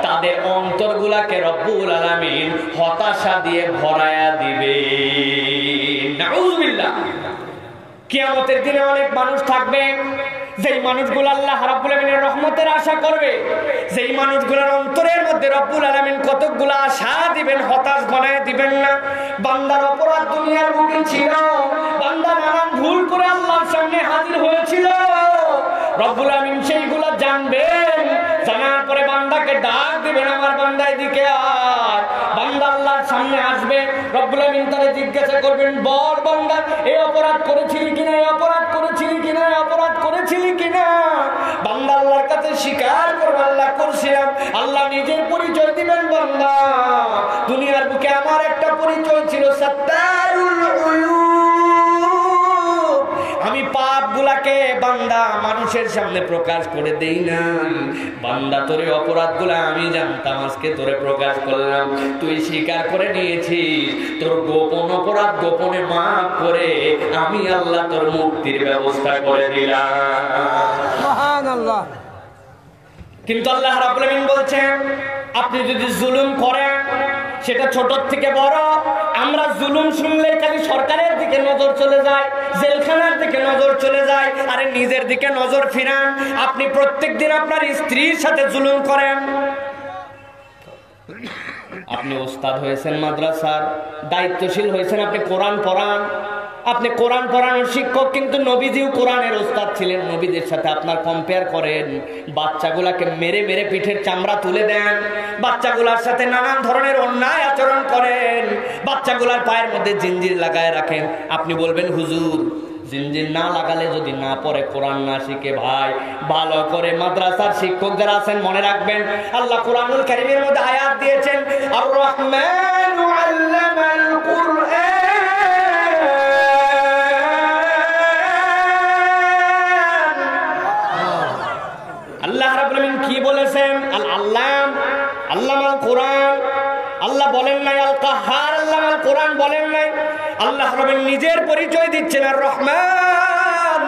তাদের অন্তরগুলাকে রব্বুল আলামিন হতাশা দিয়ে ভরায়া দিবে। নাউজুবিল্লাহ। কিয়ামতের দিনে অনেক মানুষ থাকবে, যেই মানুষগুলো আল্লাহ রাব্বুল আলামিনের রহমতের আশা করবে, যেই মানুষগুলোর অন্তরের মধ্যে রব্বুল আলামিন কতকগুলো আশা দিবেন, হতাশ বানায় দিবেন না। বান্দার অপরাধ দুনিয়ার বুকে ছিল, বান্দা নানান ভুল করে আল্লাহর সামনে হাজির হয়েছিল, রব্বুল আলামিন সেইগুলো জানবেন, জানার পরে বান্দাকে ডাক দিবেন আমার বান্দা এদিকে আয়। বান্দা আল্লাহর সামনে আসবে, রব্বুল আলামিন তারে জিজ্ঞাসা করবেন বল বান্দা এই অপরাধ করেছিলি কিনা, এই অপরাধ করেছিলি কিনা, এই অপরাধ করেছিলি কিনা। বান্দা আল্লাহর কাছে স্বীকার করবে আল্লাহ করছিলাম। আল্লাহ নিজের পরিচয় দিবেন বান্দা দুনিয়ার বুকে আমার একটা পরিচয় ছিল সাত্তারুল উয়ুব, আমি পাপগুলাকে বান্দা মানুষের সামনে প্রকাশ করে দেই না। বান্দা তোরে অপরাধগুলা আমি জানতাম, আজকে তোরে প্রকাশ করলাম, তুই স্বীকার করে নিয়েছিস, তোর গোপন অপরাধ গোপনে মাফ করে আমি আল্লাহ তোর মুক্তির ব্যবস্থা করে দিলাম। সুবহানাল্লাহ। কিন্তু আল্লাহ রাব্বুল আমিন বলছেন আপনি যদি জুলুম করেন, সেটা ছোট থেকে বড়, আমরা জুলুম শুনলে খালি সরকারের দিকে নজর চলে যায়, জেলখানার দিকে নজর চলে যায়, আরে নিজের দিকে নজর ফিরান। আপনি প্রত্যেকদিন আপনার স্ত্রীর সাথে জুলুম করেন। আপনি ওস্তাদ হয়েছেন, মাদ্রাসার দায়িত্বশীল হয়েছেন, আপনি কোরআন পড়ান, আপনি কোরআন পড়ানোর শিক্ষক, কিন্তু নবীজিও কোরআনের ওস্তাদ ছিলেন। নবীদের সাথে আপনার কম্পেয়ার করেন, বাচ্চাগুলাকে মেরে মেরে পিঠের চামড়া তুলে দেন, বাচ্চাগুলার সাথে নানান ধরনের অন্যায় আচরণ করেন, বাচ্চাগুলার পায়ের মধ্যে জিঞ্জির লাগায় রাখেন। আপনি বলবেন হুজুর জিনজিন না লাগালে যদি না পড়ে, কোরআন না শিখে, ভাই ভালো করে মাদ্রাসার শিক্ষক যারা আছেন মনে রাখবেন, আল্লাহ কোরআনুল কারীমের মধ্যে আয়াত দিয়েছেন, আর রহমানু আল্লামাল কুরআন। আল্লাহ রাব্বুল আলামিন কি বলেছেন? আল আল্লাম, আল্লামাল কোরআন। আল্লাহ বলেন নাই আল কাহ্হার, আল্লামাল কোরআন বলেন নাই। আল্লাহ রাব্বুল নিজের পরিচয় দিচ্ছেন আর রহমান।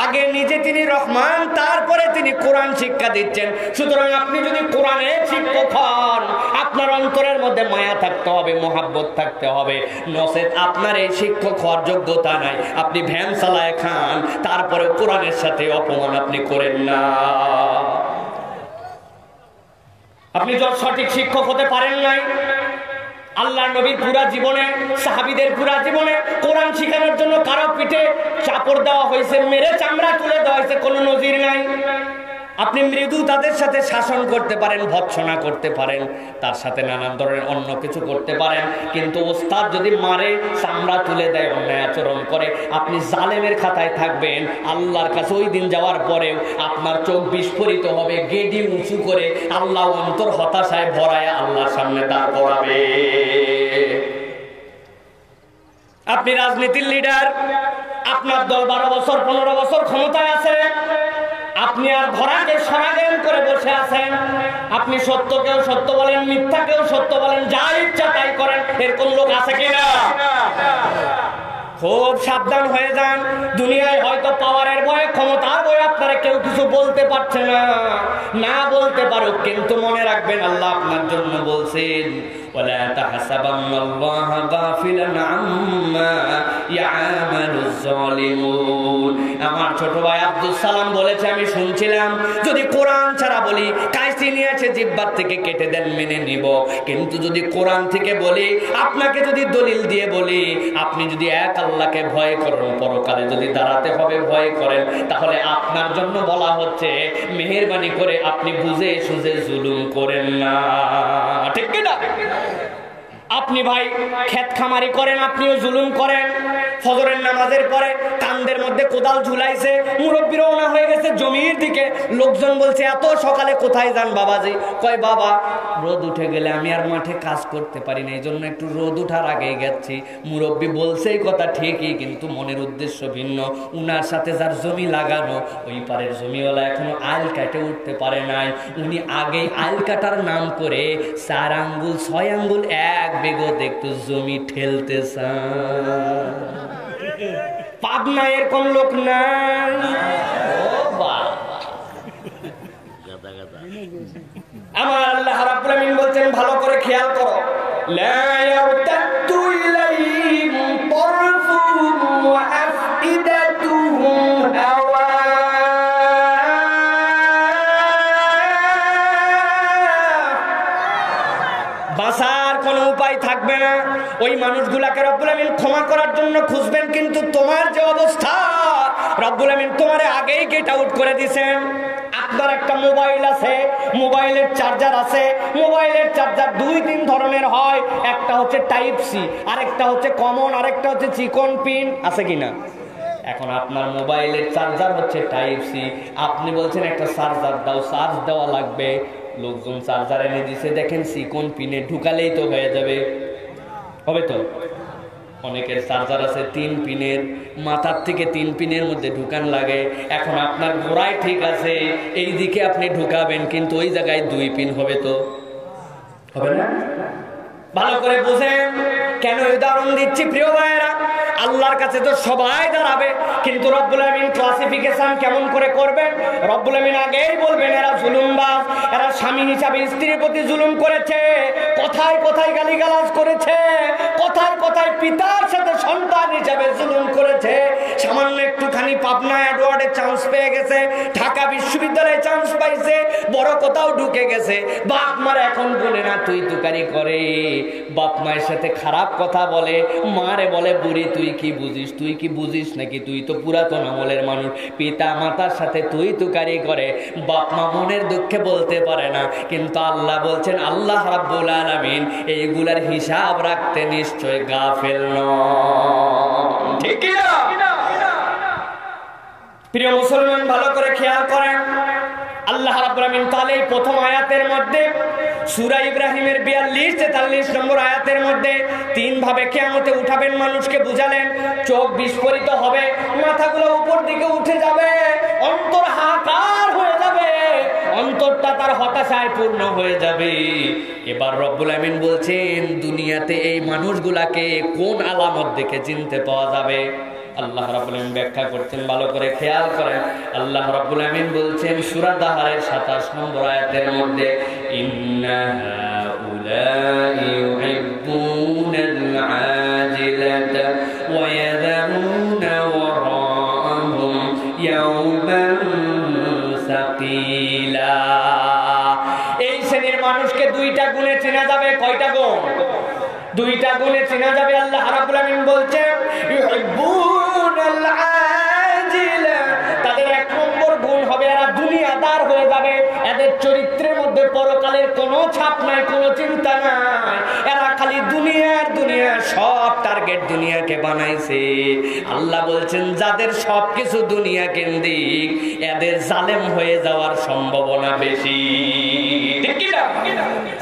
আগে নিজে তিনি রহমান, তারপরে তিনি কোরআন শিক্ষা দিচ্ছেন। সুতরাং আপনি যদি কোরআনের শিক্ষক হন, আপনার অন্তরের মধ্যে মায়া থাকতে হবে, মোহাব্বত থাকতে হবে, নচেত আপনার এই শিক্ষক হওয়ার যোগ্যতা নাই। আপনি ভ্যান চালায় খান, তারপরে কোরআনের সাথে অপমান আপনি করেন না। আপনি যখন সঠিক শিক্ষক হতে পারেন নাই, আল্লাহর নবীর পুরা জীবনে, সাহাবীদের পুরা জীবনে কোরআন শিখানোর জন্য কারো পিঠে চাপড় দেওয়া হয়েছে, মেরে চামড়া তুলে দেওয়া হয়েছে, কোনো নজির নাই। আপনি মৃদু তাদের সাথে শাসন করতে পারেন, ভৎসনা করতে পারেন, তার সাথে নানান ধরনের অন্য কিছু করতে পারেন, কিন্তু ওস্তাদ যদি মারে, চামড়া তুলে দেয়, অন্যায় আচরণ করে, আপনি জালেমের খাতায় থাকবেন। আল্লাহর কাছে ওই দিন যাওয়ার পরেও আপনার চোখ বিস্ফোরিত হবে, গেডি উঁচু করে আল্লাহ অন্তর হতাশায় ভরায় আল্লাহর সামনে দাঁড় করাবে। আপনি রাজনীতির লিডার, আপনার দল 12 বছর 15 বছর ক্ষমতায় আছে, আপনি আর ঘোড়াকে সরাগেন করে বসে আছেন। আপনি সত্যকেও সত্য বলেন, মিথ্যাকেও সত্য বলেন, যা ইচ্ছা তাই করেন। এরকম লোক আছে কিনা? খুব সাবধান হয়ে যান। দুনিয়ায় হয়তো পাওয়ারের ভয়ে, ক্ষমতার ভয়ে আপনারা কেউ কিছু বলতে পারছে না, না বলতে পারো, কিন্তু মনে রাখবেন আল্লাহ আপনার জন্য বলছেন, ওয়ালা তাহসাবান্নাল্লাহা গাফিলান আম্মা ইয়ামালুজ জালিমুন। আমার ছোট ভাই আব্দুল সালাম বলেছে, আমি শুনছিলাম, যদি কোরআন ছাড়া বলি, কাইসি নিয়েছে জিহ্বার থেকে কেটে দেন, মেনে নিব, কিন্তু যদি কোরআন থেকে বলি, আপনাকে যদি দলিল দিয়ে বলি, আপনি যদি এক আল্লাহকে ভয় করেন, পরকালে যদি দাঁড়াতে হবে ভয় করেন, তাহলে আপনার জন্য বলা হচ্ছে, মেহেরবানি করে আপনি বুঝে সুঝে জুলুম করেন না। ঠিক কিনা? আপনি ভাই ক্ষেত খামারি করেন, আপনিও জুলুম করেন। ফজরের নামাজের পরে কান্দের মধ্যে কোদাল ঝুলাইছে, মুরব্বী রওনা হয়ে গেছে জমির দিকে। লোকজন বলছে, এত সকালে কোথায় যান বাবাজি? কয়, বাবা রোদ উঠে গেলে আমি আর মাঠে কাজ করতে পারি না, এই জন্য একটু রোদ উঠার আগে গেছি। মুরব্বী বলছে এই কথা ঠিকই, কিন্তু মনের উদ্দেশ্য ভিন্ন। উনার সাথে যার জমি লাগানো, ওই পারের জমিওয়ালা এখনো আইল কাটে উঠতে পারে নাই। উনি আগেই আইল কাটার নাম করে 4 আঙ্গুল 6 আঙ্গুল এক বেগত একটু জমি ঠেলতে চান। পাবনা এরকম লোক নাই। আমার আল্লাহ রাব্বুল আমিন বলছেন, ভালো করে খেয়াল করো, লা ইয়ারতাদু ইলাইহিম তারফুহুম ওয়া আফইদাতুহুম হাওয়া। বাঁচার কোনো উপায় থাকবে না। ওই মানুষগুলাকে রব্বুল আমিন ক্ষমা করার জন্য খুঁজবেন, কিন্তু তোমার যে অবস্থা, রব্বুল আমিন তোমারে আগেই গেট আউট করে দিয়েছেন। আপনার একটা মোবাইল আছে, মোবাইলের চার্জার আছে, মোবাইলের চার্জার 2-3 ধরনের হয়। একটা হচ্ছে টাইপ সি, আরেকটা হচ্ছে কমন, আরেকটা হচ্ছে চিকন পিন, আছে কিনা? এখন আপনার মোবাইলের চার্জার হচ্ছে টাইপ সি, আপনি বলছেন একটা চার্জার দাও, চার্জ দেওয়া লাগবে। লোকজন চার্জার এনে দিছে, দেখেন চিকন পিনে ঢুকালেই তো হয়ে যাবে, হবে তো? অনেকের চার্জার আছে 3 পিনের, মাথার থেকে 3 পিনের মধ্যে ঢুকান লাগে। এখন আপনার গোড়ায় ঠিক আছে, এই দিকে আপনি ঢুকাবেন, কিন্তু ওই জায়গায় 2 পিন হবে তো, হবে না? ভালো করে বুঝেন কেন উদাহরণ দিচ্ছি প্রিয় ভাইয়েরা। আল্লাহর কাছে তো সবাই দাঁড়াবে, কিন্তু রব্বুল আমিন ক্লাসিফিকেশন কেমন করে করবেন? রব্বুল আমিন আগেই বলবেন, এরা জুলুমবাজ, এরা স্বামী হিসাবে স্ত্রীর প্রতি জুলুম করেছে, কোথায় কোথায় গালিগালাজ করেছে, কোথায় কোথায় পিতার সাথে সন্তান হিসাবে জুলুম করেছে। সামান্য একটুখানি পাবনা অ্যাডওয়ার্ডে চান্স পেয়ে গেছে, ঢাকা বিশ্ববিদ্যালয়ে চান্স পাইছে, বড় কোথাও ঢুকে গেছে, বাপ মার এখন বলে না তুই তুকারি করে, বাপ মায়ের সাথে খারাপ কথা বলে, মারে বলে বুড়ি তুই কি বুঝিস, তুই কি বুঝিস নাকি, তুই তো পুরাতন আমলের মানুষ। পিতা মাতার সাথে তুই তুকারি করে, বাপ মা মনের দুঃখে বলতে পারে না, কিন্তু আল্লাহ বলছেন, আল্লাহ রাব্বুল আলামিন এইগুলার হিসাব রাখতে নিশ্চয় গাফেল নন। ঠিক না? প্রিয় মুসলমান, ভালো করে খেয়াল করেন, আল্লাহ রাব্বুল আমিন তাআলা এই প্রথম আয়াতের মধ্যে সূরা ইব্রাহিমের 42-43 নম্বর আয়াতের মধ্যে তিন ভাবে কিয়ামতে উঠাবেন মানুষকে বুঝালেন। চোখ বিস্ফোরিত হবে, মাথাগুলো উপর দিকে উঠে যাবে, অন্তর হাহাকার হয়ে যাবে, অন্তরটা তার হতাশায় পূর্ণ হয়ে যাবে। এবার রব্বুল আমিন বলছেন দুনিয়াতে এই মানুষগুলাকে কোন আলামত দেখে চিনতে পাওয়া যাবে? আল্লাহ রাব্বুল আমিন ব্যাখ্যা করছেন, ভালো করে খেয়াল করেন। আল্লাহ রাব্বুল আমিন বলছেন সূরা দাহারের 27 নম্বর আয়াতের মধ্যে, ইন্না হাউলাই ইউহিব্বুনাল আজিলাতা ওয়া ইয়াযুনা ওয়ারাহুম ইয়াওমান সাকিলা। এই শ্রেণীর মানুষকে দুইটা গুণে চেনা যাবে। কয়টা গুণ? দুইটা গুণে চেনা যাবে। আল্লাহ রাব্বুল আমিন বলছেন ইউহিব্বুনাল আজিলা, তাদের এক নম্বর গুণ হবে এরা দুনিয়াদার হয়ে যাবে। এদের চরিত্রের মধ্যে পরকালের কোনো ছাপ নাই, কোনো চিন্তা নাই। এরা খালি দুনিয়ার দুনিয়া, সব টার্গেট দুনিয়াকে বানাইছে। আল্লাহ বলছেন যাদের সবকিছু দুনিয়া কেন্দ্রিক, এদের জালেম হয়ে যাওয়ার সম্ভাবনা বেশি। ঠিক কি না?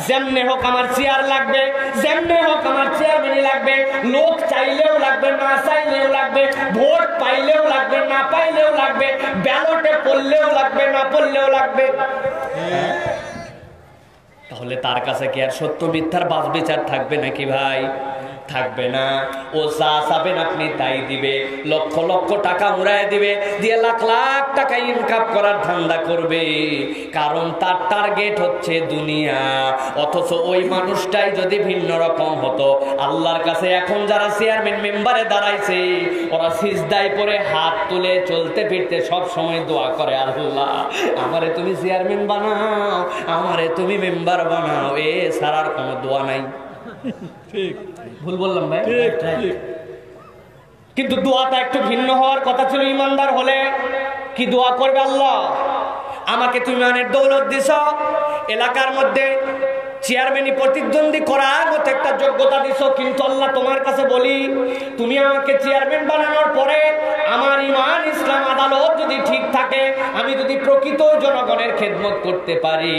যেমনে হোক আমার চেয়ার লাগবে, যেমনে হোক আমার চেয়ারম্যানই লাগবে, লোক চাইলেও লাগবে, না চাইলেও লাগবে, ভোট পাইলেও লাগবে, না পাইলেও লাগবে, ব্যালটে পড়লেও লাগবে, না পড়লেও লাগবে। তাহলে তার কাছে কি আর সত্য মিথ্যার বাছ বিচার থাকবে নাকি ভাই? থাকবে না। ও যা চাবেন আপনি তাই দিবে, লক্ষ লক্ষ টাকা উড়ায় দিবে, দিয়ে লাখ লাখ টাকা ইনকাম করার ধান্দা করবে, কারণ তার টার্গেট হচ্ছে দুনিয়া। অথচ ওই মানুষটাই যদি ভিন্ন রকম হতো, আল্লাহর কাছে এখন যারা চেয়ারম্যান মেম্বারে দাঁড়াইছে, ওরা সিজদায় পড়ে হাত তুলে চলতে ফিরতে সব সময় দোয়া করে, আল্লাহ আমারে তুমি চেয়ারম্যান বানাও, আমারে তুমি মেম্বার বানাও। এ সারার কোনো দোয়া নাই। ঠিক ভুল বললাম ভাই? কিন্তু দোয়াটা একটু ভিন্ন হওয়ার কথা ছিল। ইমানদার হলে কি দোয়া করবে? আল্লাহ আমাকে তুমি অনেক দৌলত দিছ, এলাকার মধ্যে চেয়ারম্যানই প্রতিদ্বন্দ্বী করার মতো একটা যোগ্যতা দিছ, কিন্তু আল্লাহ তোমার কাছে বলি তুমি আমাকে চেয়ারম্যান বানানোর পরে আমার ইমান ইসলাম আদালত যদি ঠিক থাকে, আমি যদি প্রকৃত জনগণের খেদমত করতে পারি,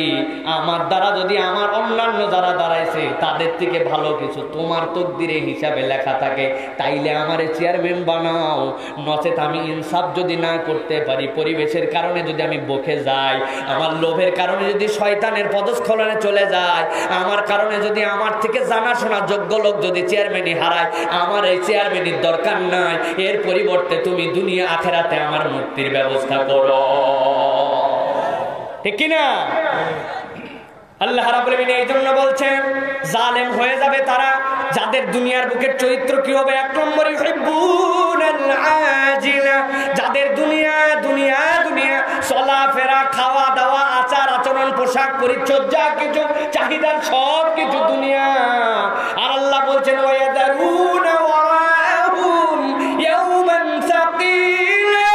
আমার দ্বারা যদি আমার অন্যান্য যারা দাঁড়াইছে তাদের থেকে ভালো কিছু তোমার তকদিরে হিসাবে লেখা থাকে, তাইলে আমারে চেয়ারম্যান বানাও। নচেত আমি ইনসাফ যদি না করতে পারি, পরিবেশের কারণে যদি আমি বকে যাই, আমার লোভের কারণে যদি শয়তানের পদস্খলনে চলে যায়, আমার কারণে যদি আমার থেকে জানাশোনা যোগ্য লোক যদি চেয়ারম্যানই হারায়, আমার এই চেয়ারম্যানের দরকার নাই। এর পরিবর্তে তুমি দুনিয়া আখেরাতে আমার মুক্তির ব্যবস্থা করো। ঠিক কিনা? আল্লাহ রাব্বুল আমিন এই জন্য বলছেন জালেম হয়ে যাবে তারা যাদের দুনিয়ার বুকের চরিত্র কি হবে? এক নম্বরে ইউহিব্বুনাল আজিলা, যাদের দুনিয়া দুনিয়া দুনিয়া, চলাফেরা, খাওয়া দাওয়া, আচার আচরণ, পোশাক পরিচ্ছদ, যা কিছু চাহিদার সব কিছু দুনিয়া। আর আল্লাহ বলছেন ওয়ায়াদারুনা ওয়ারাহুম ইয়াওমান সাকিলা,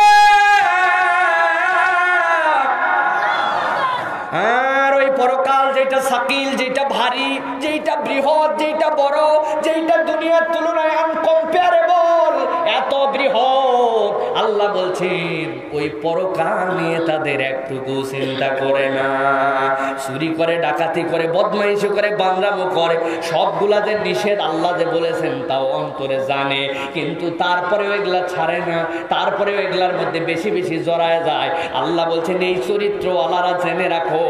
আর ওই পরকাল যেটা সাকিল, যেটা ভারী, যেটা বৃহৎ, যেটা বড়, যেটা দুনিয়ার তুলনায় আনকম্পেয়ারেবল, এত বৃহৎ, আল্লাহ বলছেন ওই পরকাল নিয়ে তাদের একটুকু চিন্তা করে না। চুরি করে, ডাকাতি করে, বদমাইশি করে, বান্দরামো করে, সবগুলা যে নিষেধ আল্লাহ যে বলেছেন তাও অন্তরে জানে, কিন্তু তারপরেও এগুলা ছাড়ে না, তারপরেও এগুলার মধ্যে বেশি বেশি জড়ায় যায়। আল্লাহ বলছেন এই চরিত্রওয়ালারা জেনে রাখো,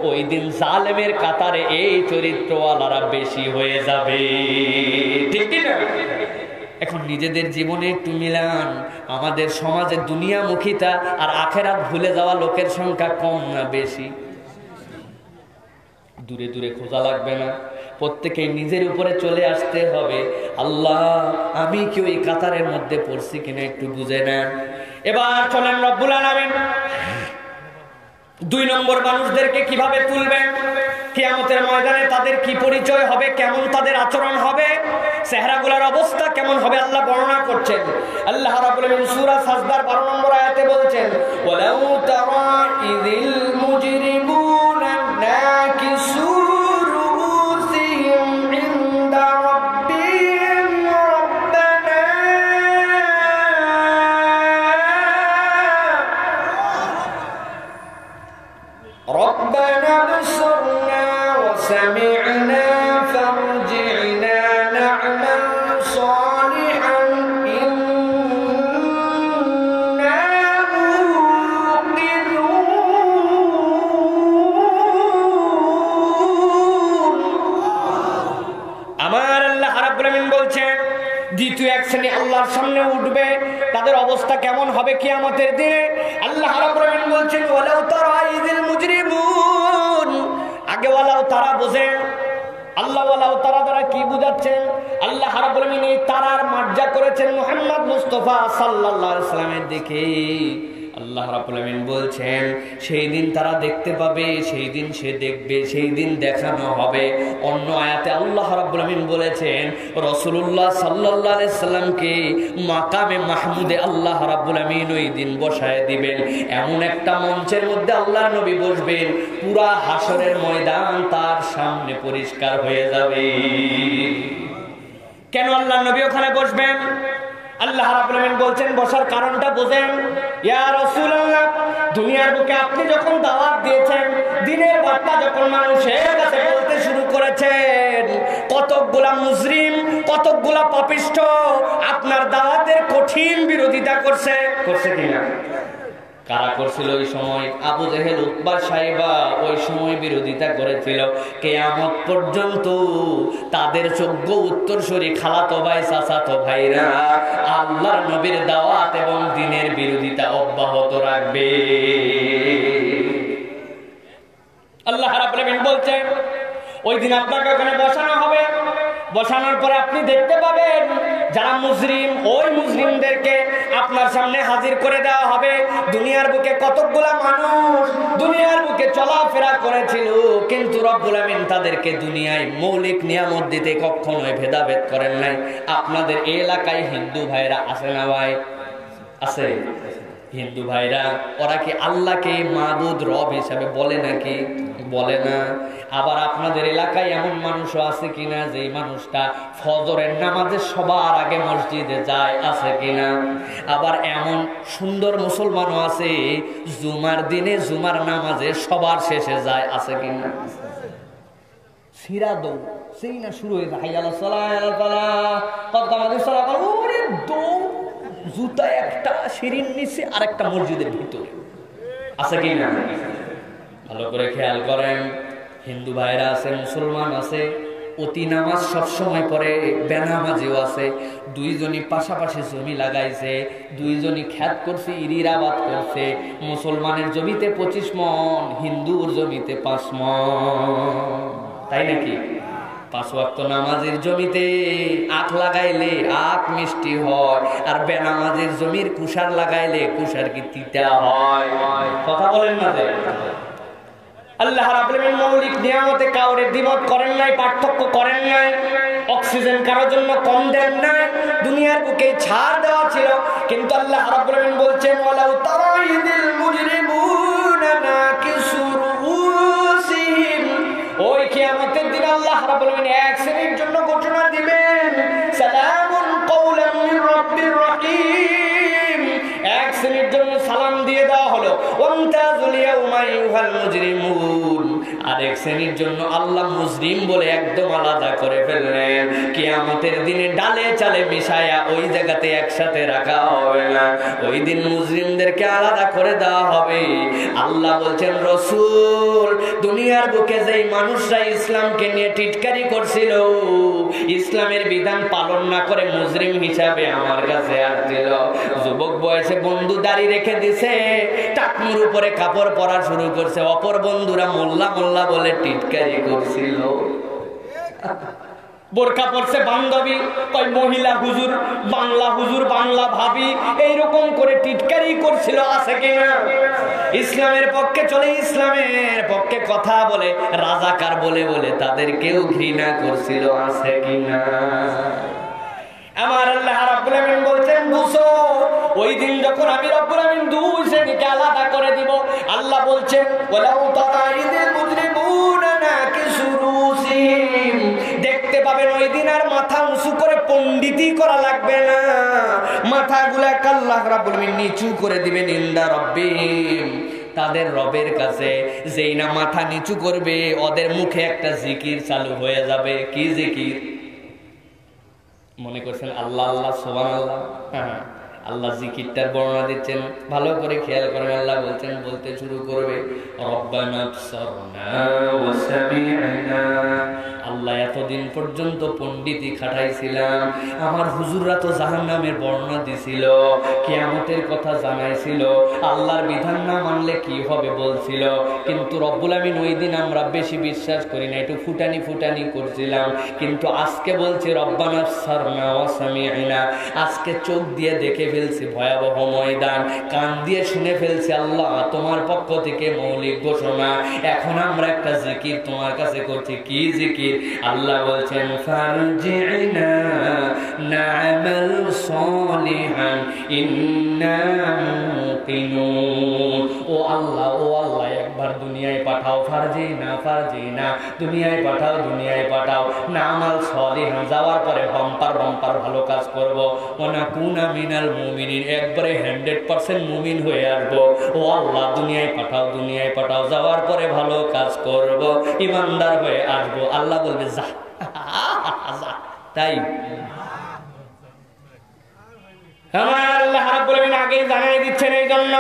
ওই দিন জালেমের কাতারে এই চরিত্রওয়ালারা বেশি হয়ে যাবে। ঠিক না? এখন নিজেদের জীবনে একটু মিলান, আমাদের সমাজে দুনিয়ামুখিতা আর আখেরাত ভুলে যাওয়া লোকের সংখ্যা কম না বেশি? দূরে দূরে খোঁজা লাগবে না, প্রত্যেকে নিজের উপরে চলে আসতে হবে। আল্লাহ আমি কি ওই কাতারের মধ্যে পড়ছি কিনা একটু বুঝে নেন। এবার চলেন রব্বুল আলামিন দুই নম্বর মানুষদেরকে কিভাবে তুলবেন, কিয়ামতের ময়দানে তাদের কি পরিচয় হবে, কেমন তাদের আচরণ হবে, চেহারাগুলোর অবস্থা কেমন হবে আল্লাহ বর্ণনা করছেন। আল্লাহ রাব্বুল আলামিন সূরা সাজদার 12 নম্বর আয়াতে বলছেন ওয়ালাউ তারা ইযিল মুজরিমুনা নাকিসু রুউসিহিম ইনদা রাব্বিহিম রাব্বানা রাব্বুল আমিন বলছেন দ্বিতীয় এক শ্রেণী আল্লাহর সামনে উঠবে, তাদের অবস্থা কেমন হবে কিয়ামতের দিনে। আল্লাহ রাব্বুল আমিন বলছেন ওয়ালাউ তারা ইযিল মুজরিমুন, আগে ওয়ালাউ তারা বোঝেন। আল্লাহ ওয়ালাউ তারা দ্বারা কি বুঝাচ্ছেন? আল্লাহ রাব্বুল আমিন এই তারার মার্জা করেছেন মুহাম্মদ মুস্তাফা সাল্লাল্লাহু আলাইহি ওয়াসাল্লামের দিকে। আল্লাহ রাব্বুল আমিন বলছেন সেই দিন তারা দেখতে পাবে, সেই দিন সে দেখবে, সেই দিন দেখানো হবে। অন্য আয়াতে আল্লাহ রাব্বুল আমিন বলেছেন রাসূলুল্লাহ সাল্লাল্লাহু আলাইহি সাল্লামকে মাকামে মাহমুদে আল্লাহ রাব্বুল আমিন ওই দিন বসায় দিবেন। এমন একটা মঞ্চের মধ্যে আল্লাহর নবী বসবেন, পুরা হাসরের ময়দান তার সামনে পরিষ্কার হয়ে যাবে। কেন আল্লাহর নবী ওখানে বসবেন? আল্লাহ রাব্বুল আমিন বলছেন বসার কারণটা বোঝেন। ইয়া রাসূলুল্লাহ, দুনিয়ার বুকে আপনি যখন দাওয়াত দিয়েছেন, দিনের বার্তা যখন মানুষের কাছে বলতে শুরু করেছেন, কতকগুলা মুজরিম, কতকগুলা পাপিষ্ঠ আপনার দাওয়াতের কঠিন বিরোধিতা করছে কিনা? কারা করছিল ওই সময়? আবু জেহেল, উতবা, সাইবা ওই সময় বিরোধিতা করেছিল। কিয়ামত পর্যন্ত তাদের যোগ্য উত্তরসূরি খালাতো ভাই, চাচাতো ভাইরা আল্লাহর নবীর দাওয়াত এবং দ্বীনের বিরোধিতা অব্যাহত রাখবে। আল্লাহ রাব্বুল আমিন বলছেন ওই দিন আপনাকে ওখানে বসানো হবে। বসানোর পরে আপনি দেখতে পাবেন যারা মুজরিম, ওই মুজরিমদেরকে আপনার সামনে হাজির করে দেওয়া হবে। দুনিয়ার বুকে কতকগুলা মানুষ দুনিয়ার বুকে চলাফেরা করেছিল, কিন্তু রব্বুল আমিন তাদেরকে দুনিয়ায় মৌলিক নিয়ামত দিতে কখনোই ভেদাভেদ করেন নাই। আপনাদের এই এলাকায় হিন্দু ভাইরা আছে না ভাই? আছে। হিন্দু ভাইরা ওরা কি আল্লাহকে মাবুদ রব হিসাবে বলে নাকি? বলে না। আবার আপনাদের এলাকায় এমন মানুষও আছে কিনা যে মানুষটা ফজরের নামাজে সবার আগে মসজিদে যায়? আছে কিনা? আবার এমন সুন্দর মুসলমানও আছে জুমার দিনে জুমার নামাজে সবার শেষে যায়? আছে কিনা? সিরা দৌ সেই না শুরু হয়ে যায়, হাইয়ালা সালাহ আলাল ফালাহ, কত কামাদিস সালাহ, ওরে দৌ জুতা একটা সিঁড়ির নিচে আর একটা মসজিদের ভিতরে। আছে কি না? ভালো করে খেয়াল করেন। হিন্দু ভাইরা আছে, মুসলমান আছে, অতি নামাজ সবসময় পড়ে, বেনামাজিও আছে। দুইজনই পাশাপাশি জমি লাগাইছে, দুইজনই খ্যাত করছে, ইরির আবাদ করছে। মুসলমানের জমিতে 25 মণ, হিন্দুর জমিতে 5 মণ। তাই নাকি? 5 ওয়াক্ত নামাজের জমিতে আখ লাগাইলে আখ মিষ্টি হয়, আর বেনামাজের জমির কুষার লাগাইলে কুষার কি তিতা হয়? কথা বলেন না যে? আল্লাহ রাব্বুল আমিন মৌলিক নিয়ামতে কাউরে দ্বিমত করেন নাই, পার্থক্য করেন নাই। অক্সিজেন কারোর জন্য কম দেন নাই, দুনিয়ার বুকে ছাড় দেওয়া ছিল। কিন্তু আল্লাহ রাব্বুল আমিন বলছেন ওয়ালাউ তারা ইযিল মুজরিমুনা নাকিসু রুউসিহিম, ওই কিয়ামতের দিন আল্লাহ রাব্বুল আমিন এক শ্রেণীর জন্য ঘোষণা দিবেন সালামুন কাওলাম মির রাব্বির রহিম। এক শ্রেণীর জন্য সালাম দিয়ে দেওয়া হলো ওয়ামতাজুল ইয়াউমা আইয়ুহাল মুজরিমুন, আর এক শ্রেণীর জন্য আল্লাহ মুজরিম বলে একদম আলাদা করে ফেললেন। কিয়ামতের দিনে ডালে চালে মিশায়া ওই জায়গাতে একসাথে রাখা হবে না, ওই দিন মুজরিমদেরকে আলাদা করে দেওয়া হবে। আল্লাহ বলছেন রাসূল, দুনিয়ার বুকে যেই মানুষরা ইসলামকে নিয়ে টিটকারি করছিল, ইসলামের বিধান পালন না করে মুজরিম হিসাবে আমার কাছে আসছিল। যুবক বয়সে বন্ধু দাড়ি রেখে দিছে, টাকনুর উপরে কাপড় পরা শুরু করছে, অপর বন্ধুরা মোল্লা মোল্লা বলে টিটকারি করছিল। বোরকা পরছে বান্ধবী, কই মহিলা হুজুর, বাংলা হুজুর, বাংলা ভাবি, এইরকম করে টিটকারি করছিল। আছে কিনা? ইসলামের পক্ষে চলে, ইসলামের পক্ষে কথা বলে, রাজাকার বলে বলে তাদেরকেও ঘৃণা করছিল। আছে কিনা? আমার আল্লাহ রাব্বুল আমিন বলছেন বুঝো, ওই দিন যখন আমি রব্বুল আমিন দুই শ্রেণীকে আলাদা করে দিব, আল্লাহ বলছেন ওয়ালাউ তারা ইযিল মুজরিমুনা নাকিসু রুউসিহিম, দেখতে পাবেন ওই দিন আর মাথা উঁচু করে পণ্ডিতি করা লাগবে না, মাথাগুলোকে আল্লাহ রাব্বুল আমিন নিচু করে দিবেন ইনদা রাব্বিহিম, তাদের রবের কাছে। যেই না মাথা নিচু করবে, ওদের মুখে একটা জিকির চালু হয়ে যাবে। কি জিকির? মনে করছেন আল্লাহ আল্লাহ সুবহানাল্লাহ? হ্যাঁ, আল্লাহ জিকিরটার বর্ণনা দিচ্ছেন, ভালো করে খেয়াল করেন। আল্লাহ বলছেন, বলতে শুরু করবে রব্বানা আবসারনা ওয়া সামি'না আল্লাহ এতদিন পর্যন্ত পণ্ডিতি খাটাইছিলাম, আমার হুজুররা তো জাহান্নামের বর্ণনা দিছিল, কিয়ামতের কথা জানাইছিল, আল্লাহর বিধান না মানলে কি হবে বলছিল, কিন্তু রব্বুল আমিন ওই দিন আমরা বেশি বিশ্বাস করি না, একটু ফুটানি ফুটানি করছিলাম। কিন্তু আজকে বলছি রব্বানা আবসারনা ওয়া সামি'না, আজকে চোখ দিয়ে দেখে ফেলছি ভয়াবহ ময়দান, কান দিয়ে শুনে ফেলছি আল্লাহ তোমার পক্ষ থেকে মৌলিক ঘোষণা। এখন আমরা একটা জিকির তোমার কাছে করছি। কি জিকির? আল্লাহ বলছেন ফারজি'না না'মাল সালিহান ইন্না মুকিনুন। ও আল্লাহ একবার দুনিয়ায় পাঠাও, ফারজি'না দুনিয়ায় পাঠাও, দুনিয়ায় পাঠাও, না'মাল সালিহান যাওয়ার পরে বাম্পার বাম্পার ভালো কাজ করব, ওয়া নাকুনা মিনাল মুমিনিন একবারে 100% মুমিন হয়ে আসবো। ও আল্লাহ দুনিয়ায় পাঠাও, দুনিয়ায় পাঠাও, যাওয়ার পরে ভালো কাজ করব, ইমানদার হয়ে আসবো। আল্লাহ বলবে যা যা। তাই আমার আল্লাহ রাব্বুল আমিন আগেই জানিয়ে দিচ্ছেন, এই জন্য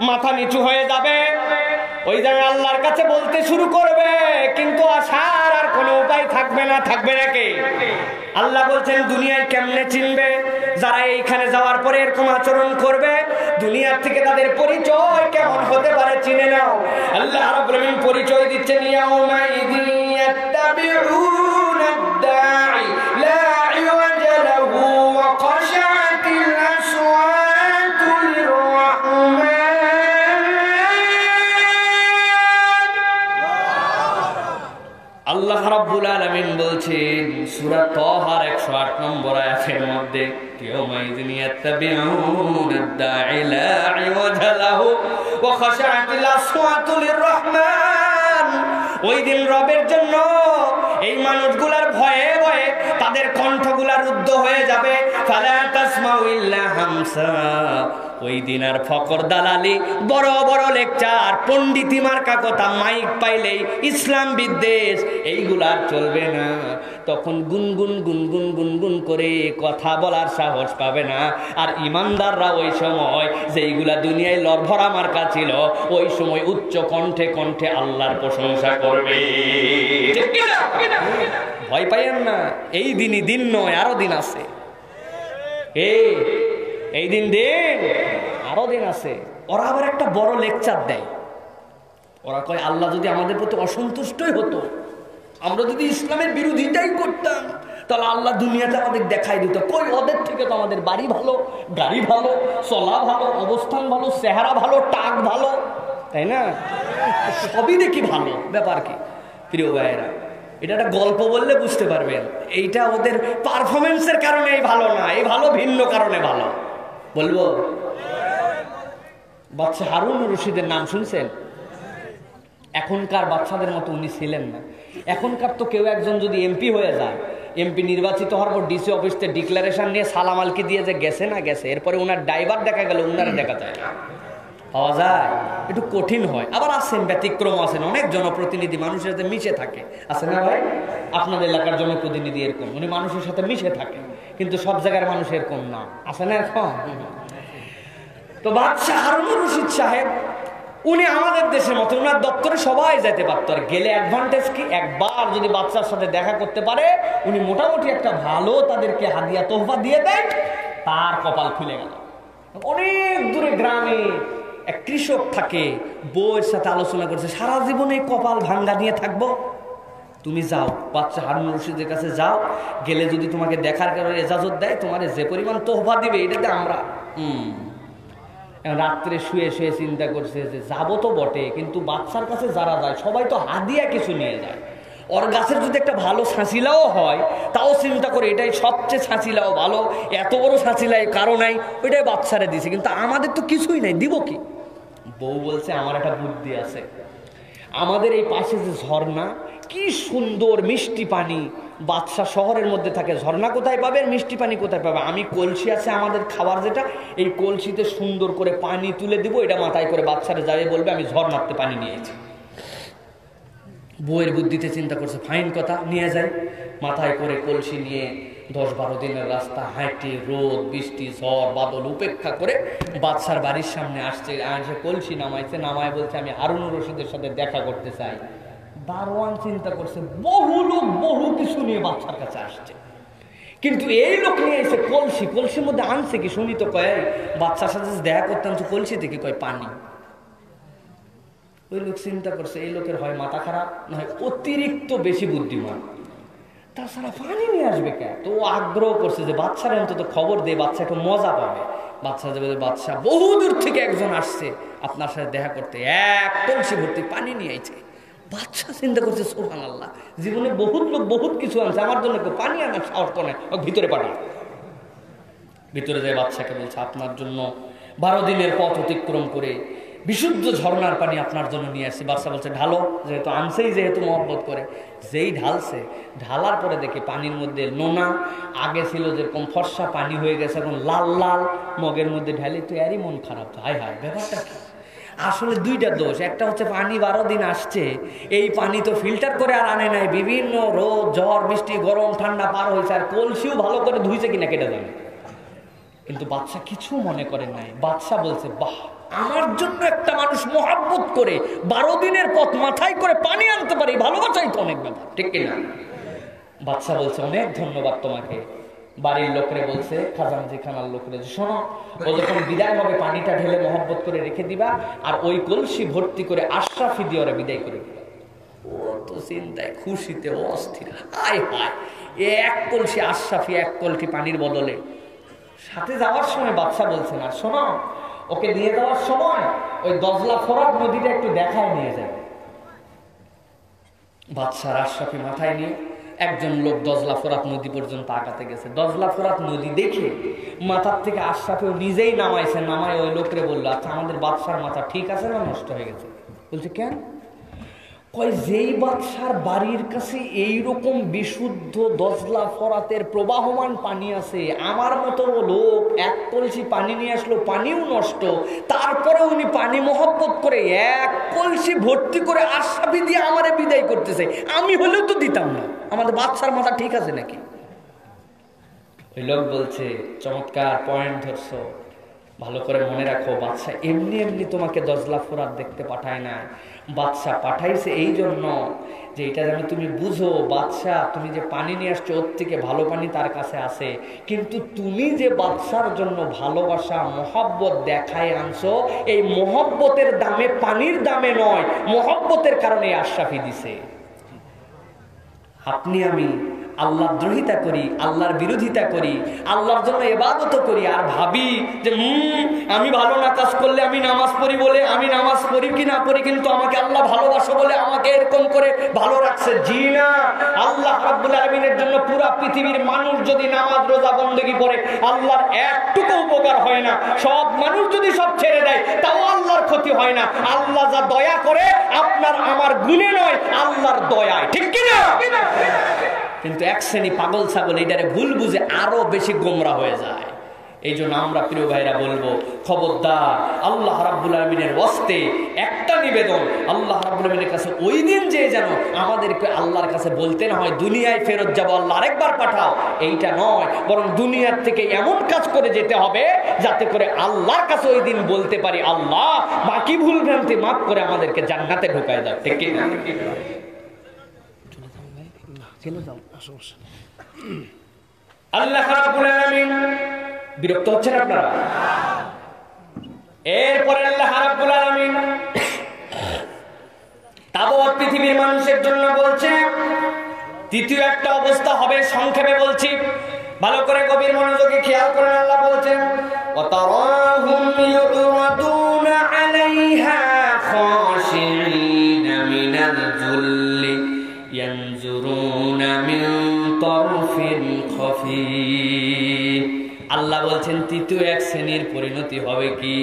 মাথা নিচু হয়ে যাবে, ওই জায়গায় আল্লাহর কাছে বলতে শুরু করবে, কিন্তু আসার আর কোনো উপায় থাকবে না। থাকবে নাকি? আল্লাহ বলছেন দুনিয়ায় কেমনে চিনবে? যারা এইখানে যাওয়ার পরে এরকম আচরণ করবে, দুনিয়ার থেকে তাদের পরিচয় কেমন হতে পারে চিনে নাও। আল্লাহ রাব্বুল আমিন পরিচয় দিচ্ছেন, ইয়াউমাইযিন ইয়াত্তাবিউনা আদ-দাঈ লা ইওয়াজা লাহু ওয়া খাশা'আতিল আসওয়াতু লির-রাহমান। আল্লাহ রাব্বুল আলামিন বলছেন সূরা তাহার 108 নম্বর আয়াতের মধ্যে, ইয়াউমাইযিন ইয়াত্তাবিউনা আদ-দাঈ লা ইওয়াজা লাহু ওয়া খাশা'আতিল আসওয়াতু লির-রাহমান। ওই দিন রবের জন্য এই মানুষগুলার ভয়ে ভয়ে তাদের কণ্ঠগুলা রুদ্ধ হয়ে যাবে, ফালা তাসমাউ ইল্লা হামসা। ওই দিন আর ফকর দালালি, বড় বড় লেকচার, পণ্ডিতি মার্কা কথা, মাইক পাইলেই ইসলাম বিদ্বেষ, এইগুলা আর চলবে না। তখন গুনগুন গুনগুন গুনগুন করে কথা বলার সাহস পাবে না। আর ইমানদাররা ওই সময় যেইগুলা দুনিয়ায় লড়ভরা মার্কা ছিল, ওই সময় উচ্চ কণ্ঠে কণ্ঠে আল্লাহর প্রশংসা করবে। ভয় পাইয়েন না, এই দিনই দিন নয়, আরো দিন আছে। এই দিন আরো দিন আছে। ওরা আবার একটা বড় লেকচার দেয়, ওরা কয় আল্লাহ যদি আমাদের প্রতি অসন্তুষ্টই হতো, আমরা যদি ইসলামের বিরোধিতাই করতাম, তাহলে আল্লাহ দুনিয়াতে আমাদের দেখাই দিত। কই, ওদের থেকে তো আমাদের বাড়ি ভালো, গাড়ি ভালো, চলা ভালো, অবস্থান ভালো, চেহারা ভালো, টাক ভালো, তাই না? সবই দেখি ভালো। ব্যাপার কি প্রিয় ভাইয়েরা? এটা একটা গল্প বললে বুঝতে পারবেন, এইটা ওদের পারফরমেন্সের কারণে এই ভালো না, এই ভালো ভিন্ন কারণে ভালো। বলবো, বাচ্চা হারুন রশিদের নাম শুনছেন? এখনকার বাচ্চাদের মতো উনি ছিলেন না। এখনকার তো কেউ একজন যদি এমপি হয়ে যায়, এমপি নির্বাচিত হওয়ার পর ডিসি অফিস থেকে ডিক্লারেশন নিয়ে সালাম আলকি দিয়ে যে গেছে না গেছে, এরপরে ওনার ড্রাইভার দেখা গেল, ওনারা দেখা যায় না, পাওয়া যায়, একটু কঠিন হয়। আবার আছেন, ব্যতিক্রম আছেন, অনেক জনপ্রতিনিধি মানুষের সাথে মিশে থাকে, আছে না ভাই? আপনাদের এলাকার জনপ্রতিনিধি এরকম, উনি মানুষের সাথে মিশে থাকে, কিন্তু সব জায়গার মানুষ এরকম না, আছে না এখন? তো বাদশাহ হারুন রশিদ সাহেব উনি আমাদের দেশের মতো, ওনার দপ্তরে সবাই যেতে পারতো। আর গেলে অ্যাডভান্টেজ কি, একবার যদি বাচ্চার সাথে দেখা করতে পারে, উনি মোটামুটি একটা ভালো তাদেরকে হাদিয়া তোহফা দিয়ে দেয়, তার কপাল খুলে গেল। অনেক দূরে গ্রামে এক কৃষক থাকে, বউয়ের সাথে আলোচনা করছে, সারা জীবনে কপাল ভাঙ্গা নিয়ে থাকবো। তুমি যাও, বাচ্চা হারুন রশিদের কাছে যাও, গেলে যদি তোমাকে দেখার কারণে এজাজত দেয়, তোমার যে পরিমাণ তোহফা দিবে এটাতে আমরা রাত্রে শুয়ে শুয়ে চিন্তা করছে যে যাবো তো বটে, কিন্তু বাচ্চার কাছে যারা যায় সবাই তো হাদিয়া কিছু নিয়ে যায়। ওর গাছের যদি একটা ভালো ছাঁচিলাও হয়, তাও চিন্তা করে এটাই সবচেয়ে ছাঁচিলাও ভালো, এত বড় ছাঁচিলাই কারো নাই, ওইটাই বাচ্চারে দিছে, কিন্তু আমাদের তো কিছুই নাই, দিব কি? বউ বলছে আমার একটা বুদ্ধি আছে, আমাদের এই পাশে যে ঝর্ণা, কি সুন্দর মিষ্টি পানি, বাদশা শহরের মধ্যে থাকে, ঝর্ণা কোথায় পাবে, মিষ্টি পানি কোথায় পাবে? আমি কলসি আছে আমাদের খাবার যেটা, এই কলসিতে সুন্দর করে পানি তুলে দিব, এটা মাথায় করে বাদশারে যাবে, বলবে আমি ঝর্ণাতে পানি নিয়েছি। বউয়ের বুদ্ধিতে চিন্তা করছে, ফাইন কথা, নিয়ে যায়। মাথায় করে কলসি নিয়ে 10-12 দিনের রাস্তা হাঁটে, রোদ বৃষ্টি ঝড় বাদল উপেক্ষা করে বাদশার বাড়ির সামনে আসছে, কলসি নামাইছে, নামায় বলছে আমি হারুন রশিদের সাথে দেখা করতে চাই। দারোয়ান চিন্তা করছে বহু লোক বহু কিছু নিয়ে বাচ্চার কাছে আসছে, কিন্তু এই লোক নিয়ে এসে কলসির মধ্যে আনছে কি শুনি তো, কয় বাচ্চার সাথে দেখা করতে আনছে কলসি থেকে, কয় পানি। ওই লোক চিন্তা করছে এই লোকের হয় মাথা খারাপ, না হয় অতিরিক্ত বেশি বুদ্ধিমান, তাছাড়া পানি নিয়ে আসবে কে। তো ও আগ্রহ করছে যে বাচ্চারা অন্তত খবর দিয়ে বাচ্চা একটু মজা পাবে। বাচ্চা যাবে, বাচ্চা বহু দূর থেকে একজন আসছে আপনার সাথে দেখা করতে, এক কলসি ভর্তি পানি নিয়ে আইছে। বাচ্চা চিন্তা করছে সুবহানাল্লাহ, জীবনে বহুত লোক বহুত কিছু আনছে, আমার জন্য কেউ পানি আনার সাহস করে ভিতরে পাঠান। ভিতরে যায় বাচ্চাকে বলছে আপনার জন্য 12 দিনের পথ অতিক্রম করে বিশুদ্ধ ঝর্ণার পানি আপনার জন্য নিয়ে আসছি। বাচ্চা বলছে ঢালো, যেহেতু আনছেই, যেহেতু মহব্বত করে। যেই ঢালছে, ঢালার পরে দেখি পানির মধ্যে নোনা, আগে ছিল যেরকম ফর্সা পানি হয়ে গেছে এখন লাল লাল। মগের মধ্যে ঢালি তো এরই মন খারাপ, হায় হায় ব্যাপারটা কি। আসলে দুইটা দোষ, একটা হচ্ছে পানি 12 দিন আসছে, এই পানি তো ফিল্টার করে আর আনে নাই, বিভিন্ন রোদ ঝড় বৃষ্টি গরম ঠান্ডা পার হয়েছে, আর কলসিও ভালো করে ধুইছে কিনা কেটে জানে। কিন্তু বাদশা কিছু মনে করেন নাই। বাদশা বলছে বাহ, আমার জন্য একটা মানুষ মহব্বত করে 12 দিনের পথ মাথায় করে পানি আনতে পারে, ভালোবাসাই তো অনেক ব্যাপার, ঠিক কিনা। বাদশা বলছে অনেক ধন্যবাদ তোমাকে। বাড়ির লোকরে বলছে, খাজানজি খানার লোকরে, শোনো, ও যখন বিদায় হবে পানিটা ঢেলে মহব্বত করে রেখে দিবা, আর ওই কলসি ভর্তি করে আশরাফি দিয়ে ওরা বিদায় করে দিবা। ও তো চিন্তায় খুশিতে অস্থির, হায় হায়, এক কলসি আশরাফি, এক কলসি পানির বদলে। সাথে যাওয়ার সময় বাদশা বলছে না, শোনো, ওকে নিয়ে যাওয়ার সময় ওই দজলা ফোরাত নদীটা একটু দেখায় নিয়ে যাবে। বাদশার আশরাফি মাথায় নিয়ে একজন লোক দজলা ফোরাত নদী পর্যন্ত আগাতে গেছে। দজলা ফোরাত নদী দেখে মাথার থেকে আশরাফিও নিজেই নামাইছে, নামায় ওই লোকরে বললো, আচ্ছা আমাদের বাদশার মাথা ঠিক আছে না নষ্ট হয়ে গেছে? বলছে কেন? কয় যেই বাদশার বাড়ির কাছে এইরকম বিশুদ্ধ দজলা ফরাতের প্রবাহমান পানি আছে, আমার মতো লোক এক কলসি পানি নিয়ে আসলো, পানিও নষ্ট, তারপরে উনি পানি মহব্বত করে এক কলসি ভর্তি করে আশরাফি দিয়ে আমারে বিদায় করতেছে, আমি হলেও তো দিতাম না। আমাদের বাদশার মাথা ঠিক আছে নাকি? ওই লোক বলছে চমৎকার পয়েন্ট ধরছো, ভালো করে মনে রাখো, বাদশা এমনি এমনি তোমাকে দজলা ফোরাত দেখতে পাঠায় না, বাদশা পাঠাইছে এই জন্য যে এটা যেন তুমি বুঝো, বাদশা তুমি যে পানি নিয়ে আসছো ওর থেকে ভালো পানি তার কাছে আছে, কিন্তু তুমি যে বাদশার জন্য ভালোবাসা মহব্বত দেখায় আনছো, এই মহব্বতের দামে পানির দামে নয়, মহব্বতের কারণে আশরাফি দিছে। আপনি আমি আল্লাহর দ্রোহিতা করি, আল্লাহর বিরোধিতা করি, আল্লাহর জন্য ইবাদত করি, আর ভাবি যে আমি ভালো না কাজ করলে আমি নামাজ পড়ি বলে, আমি নামাজ পড়ি কি না পড়ি কিন্তু আমাকে আল্লাহ ভালোবাসে বলে আমাকে এরকম করে ভালো রাখছে। জি না, আল্লাহ রাব্বুল আলামিনের জন্য পুরা পৃথিবীর মানুষ যদি নামাজ রোজা বন্দেগী করে আল্লাহর একটুকু উপকার হয় না। সব মানুষ যদি সব ছেড়ে দেয় তাও আল্লাহর ক্ষতি হয় না। আল্লাহ যা দয়া করে আপনার আমার গুণে নয়, আল্লাহর দয়ায়, ঠিক কিনা? কিন্তু এক শ্রেণী পাগল ছাগল এটারে ভুল বুঝে আরো বেশি গোমরা হয়ে যায়। এই জন্য আমরা প্রিয় ভাইরা বলবো, খবরদার, আল্লাহ রাব্বুল আলামিনের ওয়াস্তে একটা নিবেদন, আল্লাহ রাব্বুল আলামিনের কাছে ওই দিন যে যেন আমাদেরকে আল্লাহর কাছে বলতে না হয় দুনিয়ায় ফেরত যাবো, আল্লাহ আরেকবার পাঠাও, এইটা নয়, বরং দুনিয়ার থেকে এমন কাজ করে যেতে হবে যাতে করে আল্লাহর কাছে ওই দিন বলতে পারি, আল্লাহ বাকি ভুল ভ্রান্তি মাফ করে আমাদেরকে জান্নাতে ঢুকায় দাও, ঠিক কি না? আল্লাহ রাব্বুল আলামিন বিরক্ত হচ্ছেন আপনারা? এরপরে আল্লাহ রাব্বুল আলামিন তাবৎ পৃথিবীর মানুষের জন্য বলছে তৃতীয় একটা অবস্থা হবে, সংক্ষেপে বলছি, ভালো করে গভীর মনোযোগে খেয়াল করেন। আল্লাহ বলছেন ওয়াতারাহুম ইউরাদুনা আলাইহা খাশিঈনা মিনাল যুল্লি ইয়ানজুরুনা মিন তারফিন খাফি। আল্লাহ বলছেন তৃতীয় এক শ্রেণীর পরিণতি হবে কি,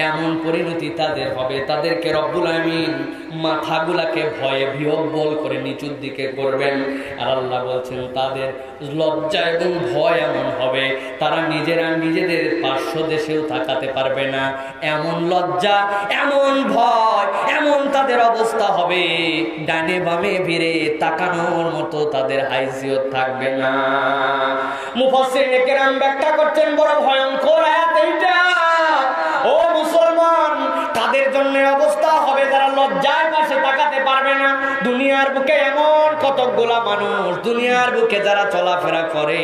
এমন পরিণতি তাদের হবে, তাদেরকে রব্বুল আমিন মাথাগুলাকে ভয়ে বিহ্বল করে নিচুর দিকে করবেন। আর আল্লাহ বলছেন তাদের লজ্জা এবং ভয় এমন হবে তারা নিজেরা নিজেদের পার্শ্ব দেশেও তাকাতে পারবে না, এমন লজ্জা, এমন ভয়, এমন তাদের অবস্থা হবে, ডানে বামে ভিড়ে তাকানোর মতো তাদের হাইসিয়ত থাকবে না। মুফাসসিরিনে কেরাম ব্যাখ্যা করছেন বড় ভয়ঙ্কর আয়াত এইটা। ও মুসলমান, তাদের জন্য অবস্থা হবে যারা লজ্জায় পাশে তাকাতে পারবে না, দুনিয়া দুনিয়ার বুকে এমন কতগুলা মানুষ, দুনিয়ার বুকে যারা চলাফেরা করে,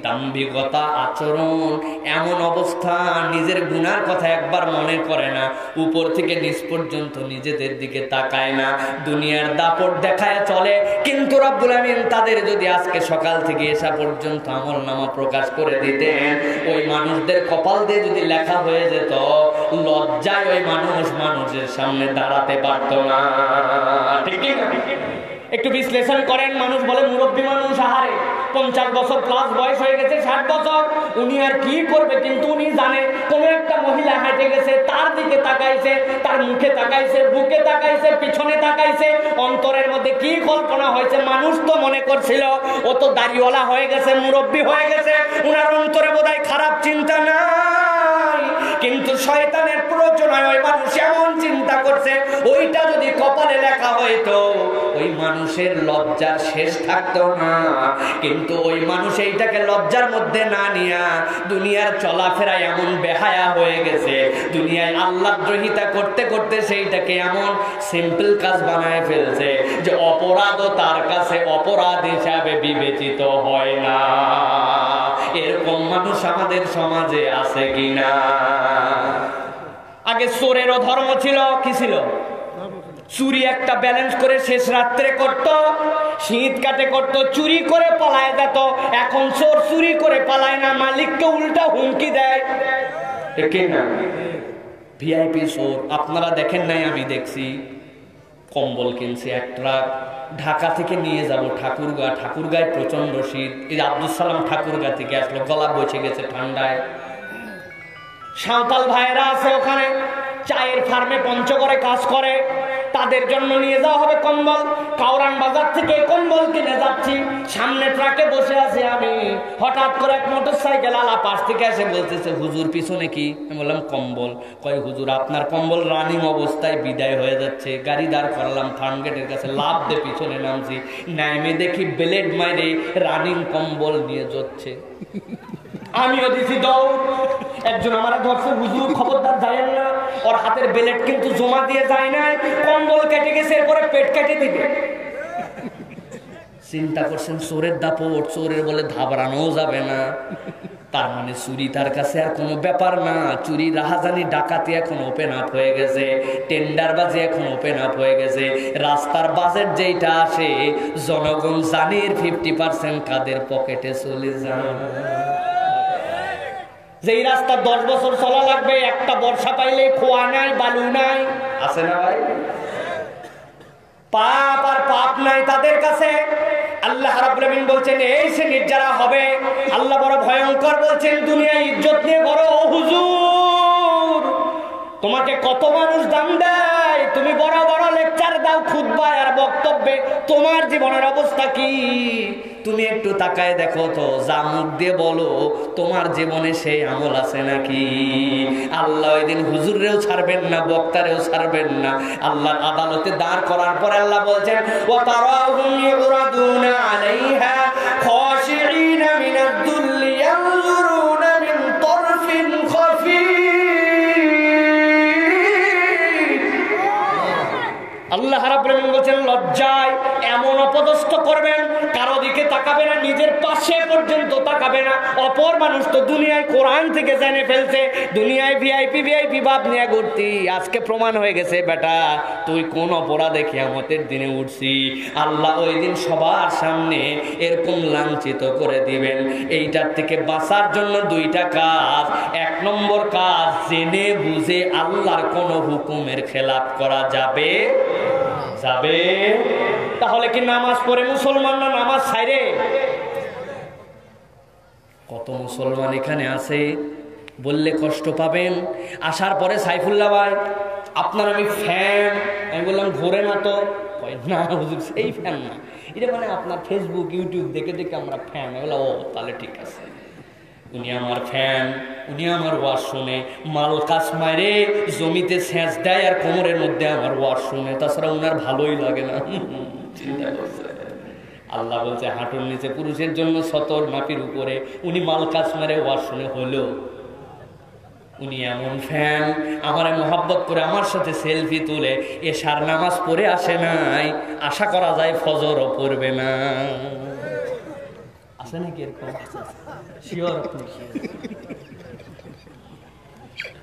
দাম্ভিকতা, আচরণ, এমন অবস্থা, নিজের গুনার কথা একবার মনে করে না, উপর থেকে নিচ পর্যন্ত নিজেদের দিকে তাকায় না, দুনিয়ার দাপট দেখায় চলে। কিন্তু রব্বুল আমিন তাদের যদি আজকে সকাল থেকে এসা পর্যন্ত আমলনামা প্রকাশ করে দিতেন, ওই মানুষদের কপাল দিয়ে যদি লেখা হয়ে যেত, লজ্জায় ওই মানুষের সামনে দাঁড়াতে পারত না। ঠিক না? একটু বিশ্লেষণ করেন। মানুষ বলে মুরব্বী মানুষ, আহারে 50 বছর প্লাস বয়স হয়ে গেছে, 60 বছর, উনি আর কি করবে? কিন্তু উনি জানে কোনো একটা মহিলা হেঁটে গেছে, তার দিকে তাকাইছে, তার মুখে তাকাইছে, বুকে তাকাইছে, পিছনে তাকাইছে, অন্তরের মধ্যে কি কল্পনা হয়েছে? মানুষ তো মনে করছিল ও তো দাড়িওয়ালা হয়ে গেছে, মুরব্বী হয়ে গেছে, উনার অন্তরে বোধহয় খারাপ চিন্তা নাই। কিন্তু শয়তানের প্ররোচনায় ওই মানুষ এমন চিন্তা করছে, ওইটা যদি কপালে লেখা হইতো, ওই মানুষের লজ্জার শেষ থাকতো না। কিন্তু ওই মানুষ এইটাকে লজ্জার মধ্যে না নিয়া দুনিয়ার চলাফেরায় এমন বেহায়া হয়ে গেছে, দুনিয়ায় আল্লাহ দ্রোহিতা করতে করতে সেইটাকে এমন সিম্পল কাজ বানায় ফেলছে যে অপরাধও তার কাছে অপরাধ হিসাবে বিবেচিত হয় না। এরকম মানুষ আমাদের সমাজে আছে কিনা? আগে চোরেরও ধর্ম ছিল, কি ছিল? চুরি একটা ব্যালেন্স করে শেষ রাত্রে করত, শীত কাটে করত, চুরি করে পালায় যেত। এখন চোর চুরি করে পালায় না, মালিককে উল্টা হুমকি দেয়। ঠিক না? ভিআইপি চোর আপনারা দেখেন নাই? আমি দেখছি। কম্বল কিনছে এক ট্রাক, ঢাকা থেকে নিয়ে যাব ঠাকুরগা, ঠাকুরগায় প্রচন্ড শীত। এই আব্দুল সালাম ঠাকুরগা থেকে আসলো, গলা বসে গেছে ঠান্ডায়। সাঁওতাল ভাইয়েরা আছে ওখানে, চায়ের ফার্মে পঞ্চগড়ে কাজ করে, তাদের জন্য নিয়ে যাওয়া হবে কম্বল। কাউরান বাজার থেকে কম্বল কিনে যাচ্ছি, সামনে ট্রাকে বসে আছি আমি, হঠাৎ করে এক মোটরসাইকেল আলা পাশ থেকে এসে বলতেছে, হুজুর পিছনে কি? আমি বললাম কম্বল। কয় হুজুর আপনার কম্বল রানিং অবস্থায় বিদায় হয়ে যাচ্ছে। গাড়ি দাঁড় করালাম ফার্ম গেটের কাছে, লাভ দিয়ে পিছনে নামছি, নামে দেখি ব্লেড মাইরে রানিং কম্বল নিয়ে যাচ্ছে। আমিও দিছি দৌড়। একজন আমার ধরছে, হুজুর খবরদার যায়েন না, ওর হাতের বেলেট কিন্তু জমা দিয়ে যায় নাই, কম্বল কেটে গেছে, এরপরে পেট কেটে দিবে। চিন্তা করছেন চোরের দাপট, চোরের বলে ধাবড়ানো যাবে না। তার মানে চুরি তার কাছে আর কোনো ব্যাপার না। চুরি, রাহাজানি, ডাকাতি এখন ওপেন আপ হয়ে গেছে, টেন্ডারবাজি এখন ওপেন আপ হয়ে গেছে। রাস্তার বাজেট যেইটা আসে, জনগণ জানির 50% কাদের পকেটে চলে যায়। যেই রাস্তা 10 বছর চলা লাগবে, একটা বর্ষা পাইলে খোয়া নাই, বালু নাই, আছে না ভাই? পাপ আর পাপ নাই তাদের কাছে। আল্লাহ রাব্বুল আমিন বলছেন, এই শ্রেণীর যারা হবে, আল্লাহ বড় ভয়ঙ্কর বলছেন, দুনিয়ায় ইজ্জত নিয়ে বড় হুজুর, তোমাকে কত মানুষ দাম দেয়, তুমি বড় বড় লেকচার দাও খুতবায় আর বক্তব্যে, তোমার জীবনের অবস্থা কি? তুমি একটু তাকায় দেখো তো, যা মুখ দিয়ে বলো তোমার জীবনে সেই আমল আছে নাকি? আল্লাহ ওই দিন হুজুরেও ছাড়বেন না, বক্তারেও ছাড়বেন না। আল্লাহর আদালতে দাঁড় করার পর আল্লাহ বলছেন, ওয়াতারাহুম ইউরাদুনা আলাইহা খাশিঈনা মিনাদ দুল্লি ইয়ানজুরুনা মিন তারফিন খাফী। আল্লাহ রাব্বুল আমিন বলেন, লজ্জায় এমন অপদস্থ করবেন, কারো দিকে তাকাবে না, নিজের পাশে পর্যন্ত তাকাবে না। অপর মানুষ তো দুনিয়ায় কোরআন থেকে জেনে ফেলছে, দুনিয়ায় ভিআইপি ভাব নিয়ে ঘুরতি, আজকে প্রমাণ হয়ে গেছে বেটা তুই কোন অপরাধে কিয়ামতের দিনে উঠছি। আল্লাহ ওই দিন সবার সামনে এরকম লাঞ্ছিত করে দিবেন। এইটার থেকে বাঁচার জন্য 2টা কাজ। 1 নম্বর কাজ, জেনে বুঝে আল্লাহর কোন হুকুমের খেলাপ করা যাবে? তাহলে কি নামাজ পড়ে মুসলমান না নামাজ ছাইরে? কত মুসলমান এখানে আছে, বললে কষ্ট পাবেন। আসার পরে সাইফুল্লাহ ভাই আপনার আমি ফ্যান, আমি বললাম ঘোরে না তো, না হুজুর এই ফ্যান না, এটা মানে আপনার ফেসবুক ইউটিউব দেখে দেখে আমরা ফ্যান। বললাম ও তাহলে ঠিক আছে, উনি আমার ফ্যান, উনি আমার ওয়াজ শুনে, মাল কাজ মারে জমিতে সেচ দেয় আর কোমরের মধ্যে আমার ওয়াজ শুনে, তাছাড়া উনার ভালোই লাগে না। চিন্তা করছে, আল্লাহ বলছে হাঁটুর নিচে পুরুষের জন্য 70 মাপির উপরে, উনি মাল কাজ মারে ওয়াজ শুনে হলো, উনি এমন ফ্যান, আমারে মোহাব্বত করে আমার সাথে সেলফি তুলে এশার নামাজ পড়ে আসে নাই, আশা করা যায় ফজরও পড়বে না। আছে নাকি এরকম? শিওর?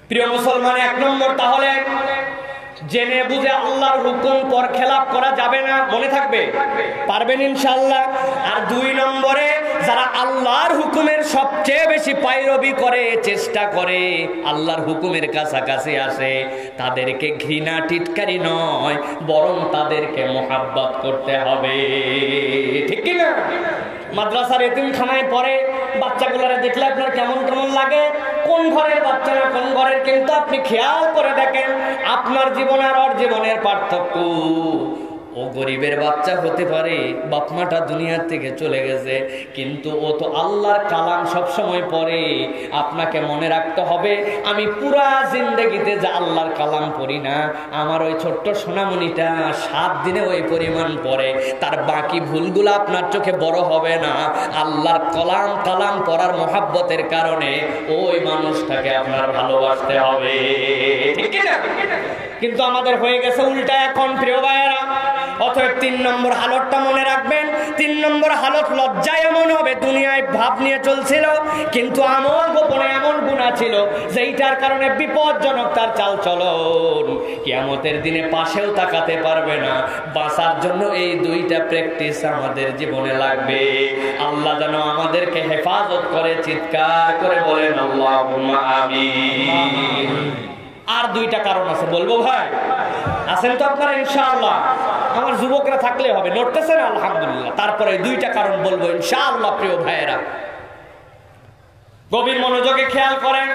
প্রিয় মুসলমান, 1 নম্বর তাহলে জেনে বুঝে আল্লাহর হুকুম পর খেলাপ করা যাবে না, মনে থাকবে, পারবেন ইনশাআল্লাহ। আর 2 নম্বরে যারা আল্লাহর হুকুমের সবচেয়ে বেশি পায়রবি করে, চেষ্টা করে, আল্লাহর হুকুমের কাছাকাছি আসে, তাদেরকে ঘৃণা টিটকারি নয়, বরং তাদেরকে মোহাব্বত করতে হবে, ঠিক কি না? মাদ্রাসার এতিমখানায় পড়ে বাচ্চাগুলোরে দেখলে আপনার কেমন কেমন লাগে? কোন ঘরের বাচ্চা না কোন ঘরের, কিন্তু আপনি খেয়াল করে দেখেন আপনার জীবন আর ওর জীবনের পার্থক্য। ও গরিবের বাচ্চা হতে পারে, বাপমাটা দুনিয়ার থেকে চলে গেছে, কিন্তু ও তো আল্লাহর কালাম সব সময় পড়ে। আপনাকে মনে রাখতে হবে, আমি পুরা জিন্দেগিতে যা আল্লাহর কালাম পড়ি না, আমার ওই ছোট্ট সোনামণিটা 7 দিনে ওই পরিমাণ পড়ে, তার বাকি ভুলগুলো আপনার চোখে বড় হবে না। আল্লাহর কালাম পড়ার মহাব্বতের কারণে ওই মানুষটাকে আপনার ভালোবাসতে হবে, ঠিক না? কিন্তু আমাদের হয়ে গেছে উল্টা এখন, প্রিয় ভাইয়েরা। অতএব 3 নম্বর হালতটা মনে রাখবেন। 3 নম্বর হালত লজ্জায় এমন হবে, দুনিয়ায় ভাব নিয়ে চলছিল, কিন্তু আমল গোপনে এমন গুনাহ ছিল যেইটার কারণে বিপজ্জনক তার চাল চলন। কিয়ামতের দিনে পাশেও তাকাতে পারবে না। বাঁচার জন্য এই 2টা প্র্যাকটিস আমাদের জীবনে লাগবে। আল্লাহ যেন আমাদেরকে হেফাজত করে, চিৎকার করে বলেন আল্লাহুম্মা আমিন। আর 2টা কারণ আছে, বলবো ভাই? আছেন তো আপনারা ইনশাআল্লাহ? আমার যুবকরা থাকলে হবে, নড়তেছেন আলহামদুলিল্লাহ। তারপরে 2টা কারণ বলবো ইনশাআল্লাহ। প্রিয় ভাইয়েরা, গভীর মনোযোগে খেয়াল করেন।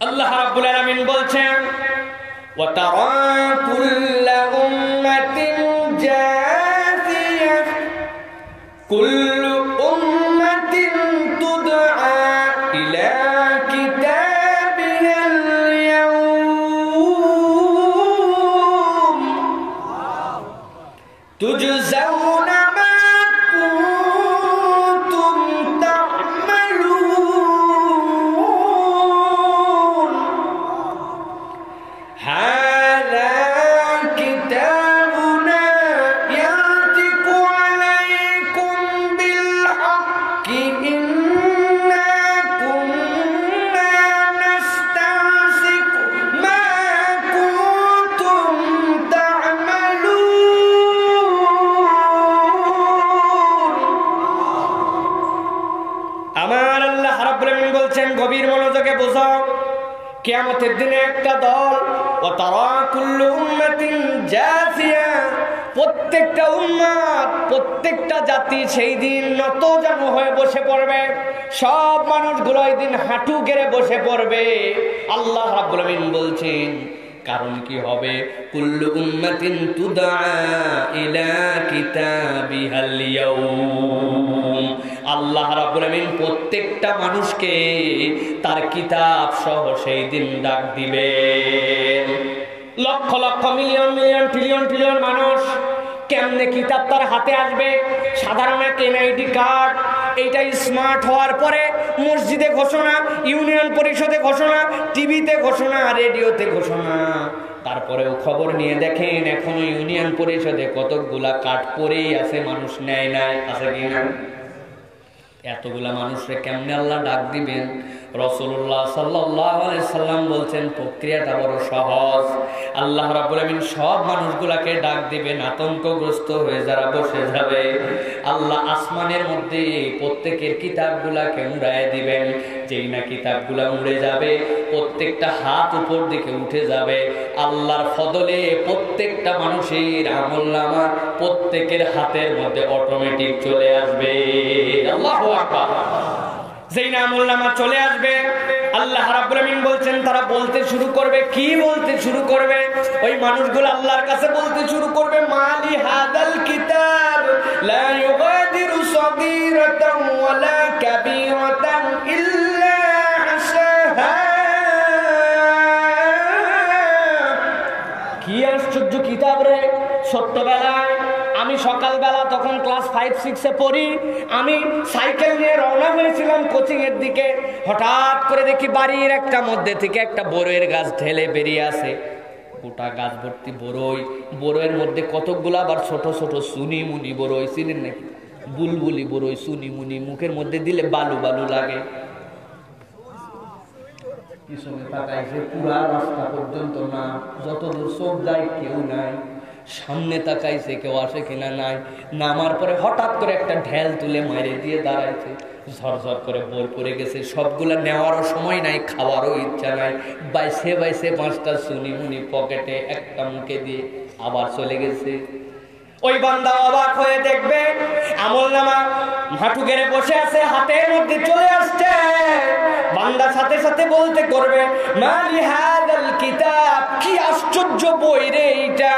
আল্লাহ রাব্বুল আলামিন বলছেন, ওয়া তারা কুল্লা উম্মাতিন জাসিয়া, কুল্লু উম্মাতিন তুদআ ইলা تجزون ما كنتم تعملون هذا كتابنا ينطق عليكم بالحق إنا كنا نستنسخ ما كنتم تعملون। আমার আল্লাহ রাব্বুল আলামিন বলছেন, গভীর মনোযোগে বোঝো, কিয়ামতের দিনে একটা দল, ওয়া তারা কুল্লু উম্মাতিন জাসিয়া, প্রত্যেকটা উম্মত, প্রত্যেকটা জাতি সেই দিন নতজানু হয়ে বসে পড়বে। সব মানুষগুলো এই দিন হাঁটু গেড়ে বসে পড়বে। আল্লাহ রাব্বুল আলামিন বলছেন, কারণ কি হবে? কুল্লু উম্মাতিন তুদআ ইলা কিতাবিহাল ইয়াউম। আল্লাহ রাব্বুল আমিন প্রত্যেকটা মানুষকে তার কিতাব সহ সেই দিন ডাক দিবেন। Lakh lakh million million trillion trillion মানুষ, কেমনে কিতাব তার হাতে আসবে? সাধারণ একটা এনআইডি কার্ড। এইটা স্মার্ট হওয়ার পরে মসজিদে ঘোষণা, ইউনিয়ন পরিষদে ঘোষণা, টিভিতে ঘোষণা, রেডিওতে ঘোষণা। তারপরেও খবর নিয়ে দেখেন এখনো ইউনিয়ন পরিষদে কতগুলা কার্ড পরেই আছে, মানুষ নেয় নাই, আছে কিনা? এতগুলা মানুষরে কেমনে আল্লাহ ডাক দিবেন? রাসূলুল্লাহ সাল্লাল্লাহু আলাইহি সাল্লাম বলছেন, প্রক্রিয়াটা বড় সহজ। আল্লাহ রাব্বুল আমিন সব মানুষগুলাকে ডাক দিবেন, আতঙ্কগ্রস্ত হয়ে যারা বসে যাবে। আল্লাহ আসমানের মধ্যে প্রত্যেকের কিতাবগুলাকে উড়ায় দিবেন। যেই না কিতাবগুলা উড়ে যাবে, প্রত্যেকটা হাত উপর দিকে উঠে যাবে। আল্লাহর ফদলে প্রত্যেকটা মানুষের আমলনামা প্রত্যেকের হাতের মধ্যে অটোমেটিক চলে আসবে। আল্লাহু আকবার। যেই না আমলনামা চলে আসবে, আল্লাহ রাব্বুল আমিন বলছেন তারা বলতে শুরু করবে। কি বলতে শুরু করবে? ওই মানুষগুলো আল্লাহর কাছে বলতে শুরু করবে, মালি হাদাল কিতাব লা ইউগাদিরু সাগীরাতান ওয়ালা কাবীরাতান ইল্লা আহসাহা। কি আশ্চর্য কিতাব রে! ছোট্টবেলায় আমি সকালবেলা তখন ক্লাস 5-6-এ পড়ি, আমি সাইকেল নিয়ে রওনা হয়েছিলাম কোচিং এর দিকে। হঠাৎ করে দেখি বাড়ির একটা মধ্যে থেকে একটা বড়ইয়ের গাছ ঢেলে বেরিয়ে আসে, গোটা গাছ ভর্তি বড়ই, বড়ইয়ের মধ্যে কতকগুলো আবার ছোট ছোট সুনি মুনি বড়ই, চিনেন নাকি? বুলবুলি বড়ই, সুনি মুনি, মুখের মধ্যে দিলে বালু বালু লাগে। পিছনে তাকাইছে, পুরা রাস্তা পর্যন্ত না, যতদূর চোখ যায় কেউ নাই। সামনে তাকাইছে, কেউ আসে কিনা নাই। নামার পরে হঠাৎ করে একটা ঢেল তুলে মাইরে দিয়ে দাঁড়াইছে, ঝরঝর করে বোর পড়ে গেছে। সবগুলা নেওয়ারও সময় নাই, খাওয়ারও ইচ্ছা নাই। বাইসে বাইসে 5টা সুনি মুনি পকেটে, একটা মুখে দিয়ে আবার চলে গেছে। ওই বান্দা অবাক হয়ে দেখবে আমলনামা হাঁটু গেড়ে বসে আছে, হাতের মধ্যে চলে আসছে। বান্দা সাথে সাথে বলতে করবে, মালি হাদাল কিতাব, কি আশ্চর্য বই রে এইটা,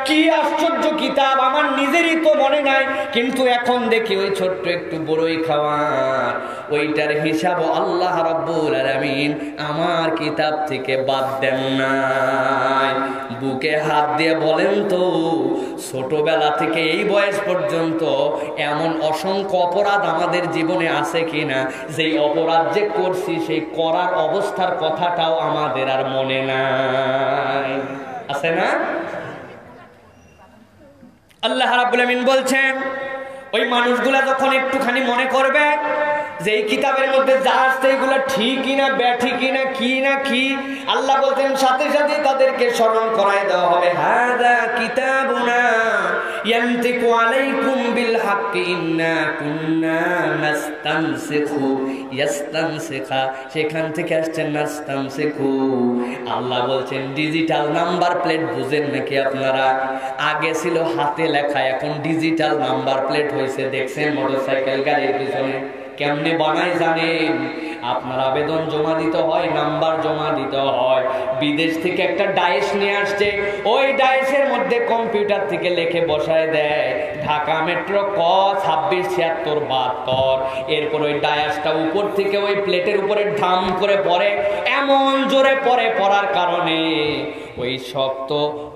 কি আশ্চর্য কিতাব, আমার নিজেরই তো মনে নাই, কিন্তু এখন দেখি ওই ছোট্ট একটু বড়ই খাওয়ার ওইটার হিসাব আল্লাহ রাব্বুল আলামিন আমার কিতাব থেকে বাদ দেন নাই। বুকে হাত দিয়ে বলেন তো, ছোটবেলা থেকে এই বয়স পর্যন্ত এমন অসংখ্য অপরাধ আমাদের জীবনে আছে কিনা, যেই অপরাধ যে করছি সেই করার অবস্থার কথাটাও আমাদের আর মনে নাই, আছে না? আল্লাহ রাব্বুল আমিন বলছেন, ওই মানুষগুলা যখন একটুখানি মনে করবে যে এই কিতাবের মধ্যে যা আসছে এগুলো ঠিকই না ব্যাঠিকই না কি না কি, আল্লাহ বলছেন সাথে সাথে তাদেরকে স্মরণ করায় দেওয়া হবে, হাদা কিতাবুনা ইয়ানতিকু আলাইকুম বিল হাক্কি ইন্না কুন্না নাস্তানসিখু, ইয়াস্তানসিখা সেখান থেকে আসছে নাস্তানসিখু। আল্লাহ বলছেন ডিজিটাল নাম্বার প্লেট বুঝেন নাকি আপনারা? আগে ছিল হাতে লেখা, এখন ডিজিটাল নাম্বার প্লেট হয়েছে। দেখছেন মোটরসাইকেল গাড়ির পিছনে কেমনে বানায় জানেন? আপনার আবেদন জমা দিতে হয়, নাম্বার জমা দিতে হয়। বিদেশ থেকে একটা ডায়েস নিয়ে আসছে, ওই ডায়েসের মধ্যে কম্পিউটার থেকে লিখে বসায় দেয় ঢাকা মেট্রো ক 267672। এরপর ওই ডায়াসটা উপর থেকে ওই প্লেটের উপরে ধাম করে পড়ে, এমন জোরে পড়ে, পড়ার কারণে ওই শক্ত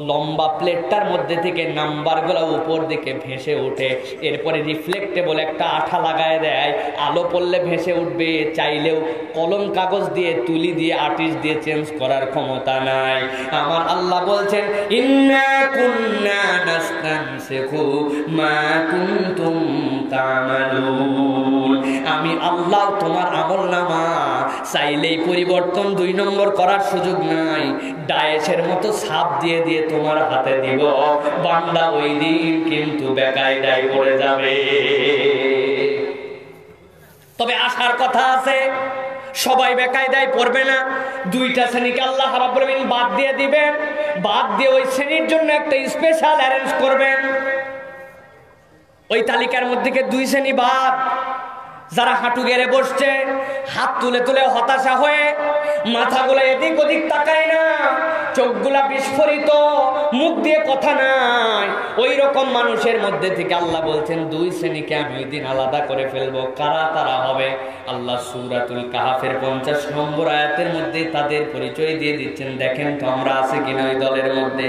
লম্বা প্লেটটার মধ্যে থেকে নাম্বারগুলো উপর দিকে ভেসে ওঠে। এরপরে রিফ্লেক্টেবল একটা আঠা লাগায় দেয়, আলো পড়লে ভেসে উঠবে। চাইলেও কলম কাগজ দিয়ে, তুলি দিয়ে, আর্টিস্ট দিয়ে চেঞ্জ করার ক্ষমতা নাই। আমার আল্লাহ বলছেন, ইন্না কুন্না নাস্তানসিখু মা কুনতুম তা'মালুন। আমি আল্লাহ তোমার আমলনামা চাইলেই পরিবর্তন 2 নম্বর করার সুযোগ নাই, ডায়েসের মতো ছাপ দিয়ে দিয়ে তোমার হাতে দিব। বান্দা ওই দিন কিন্তু বেকায়দায় পড়ে যাবে। তবে আসার কথা আছে, সবাই বেকায়দায় পড়বে না। 2টা শ্রেণীকে আল্লাহ রাব্বুল আলামিন বাদ দিয়ে দিবেন, বাদ দিয়ে ওই শ্রেণীর জন্য একটা স্পেশাল অ্যারেঞ্জ করবেন। ওই তালিকার মধ্যে 2 শ্রেণী বাদ, যারা হাঁটু গেড়ে বসছে, হাত তুলে তুলে হতাশা হয়ে, মাথাগুলো এদিক ওদিক তাকায় না, চোখগুলা বিস্ফোরিত, মুখ দিয়ে কথা নাই, ওই রকম মানুষের মধ্যে থেকে আল্লাহ বলছেন 2 শ্রেণীকে আমি ওই দিন আলাদা করে ফেলবো। কারা তারা হবে? আল্লাহ সূরাতুল কাহাফের 50 নম্বর আয়াতের মধ্যে তাদের পরিচয় দিয়ে দিচ্ছেন। দেখেন তো আমরা আছি কিনা ওই দলের মধ্যে।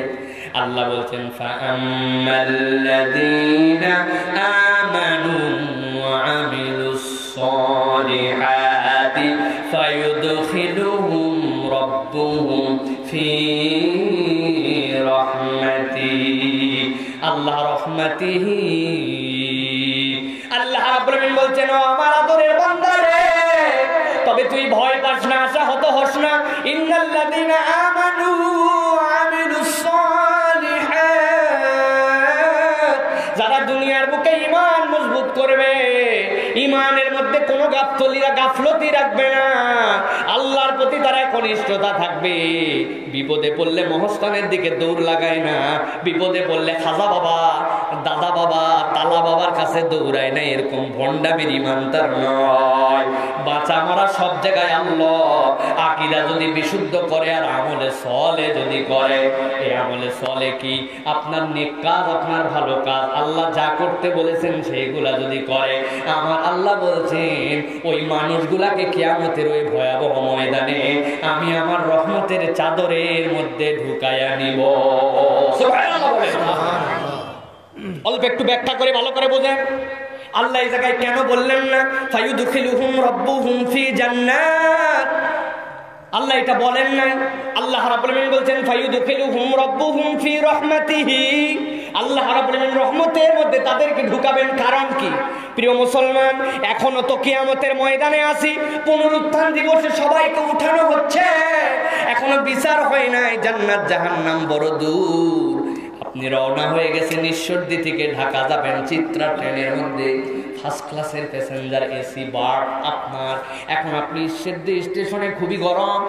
আল্লাহ বলছেন, ফাআম্মাল্লাযীনা আমানু ওয়া আমিলুস সালিহাতি ফায়ুদখিলুহুম রাব্বুহুম ফি রাহমাতিহি, আল্লাহ রাহমাতিহি। আল্লাহ রাব্বুল আমিন বলছেন, ও আমার আদরের বান্দা রে, তবে তুই ভয় পাস না, আশাহত হোস না। ইন্নাল্লাযীনা আমানু ওয়া আমিলুস সালিহাত, যারা দুনিয়ার বুকে ঈমান মজবুত করবে, ঈমানের মধ্যে কোনো গাফলতি রাখবে না, আল্লাহর প্রতি তারা ঘনিষ্ঠতা থাকবে। বিপদে পড়লে মহস্থানের দিকে দৌড় লাগায় না, বিপদে পড়লে খাজা বাবা, দাদা বাবা, তালা বাবার কাছে দৌড়ায় না, এরকম ভণ্ডামির ঈমান তার নয়। বাঁচা মারা সব জায়গায় আল্লাহ। আকীদা যদি বিশুদ্ধ করে আর আমলে সলে যদি করে, এই আমলে সলে কি? আপনার নেক কাজ, আপনার ভালো কাজ, আল্লাহ যা করতে বলেছেন সেইগুলা যদি করে, আমার আল্লাহ বলছেন ওই মানুষগুলাকে কিয়ামতের ওই ভয়াবহ ময়দানে আমি আমার রহমতের চাদরের মধ্যে ঢুকায়া নিব। সুবহানাল্লাহ। অল্প একটু ব্যাখ্যা করে ভালো করে বোঝেন। আল্লাহ এই জায়গায় কেন বললেন না ফায়ুদখিলুহুম রাব্বুহুম ফি জান্নাত? আল্লাহ এটা বলেন নাই। আল্লাহ রাব্বুল আলামিন বলছেন ফায়ুদখিলুহুম রাব্বুহুম ফি রাহমাতিহি। আল্লাহ রাব্বুল আলামিন রহমতের মধ্যে তাদেরকে ঢুকাবেন। কারণ কি? প্রিয় মুসলমান, এখনো তো কিয়ামতের ময়দানে আছি, পুনরুত্থান দিবসে সবাইকে উঠানো হচ্ছে, এখনো বিচার হয় নাই। জান্নাত জাহান্নাম বড় দূর। আপনি রওনা হয়ে গেছেন ঈশ্বরদী থেকে ঢাকা যাবেন চিত্রা ট্রেনের মধ্যে, ফার্স্ট ক্লাসের প্যাসেঞ্জার, এসি বার্থ আপনার। এখন আপনি ঈশ্বরদী স্টেশনে খুবই গরম,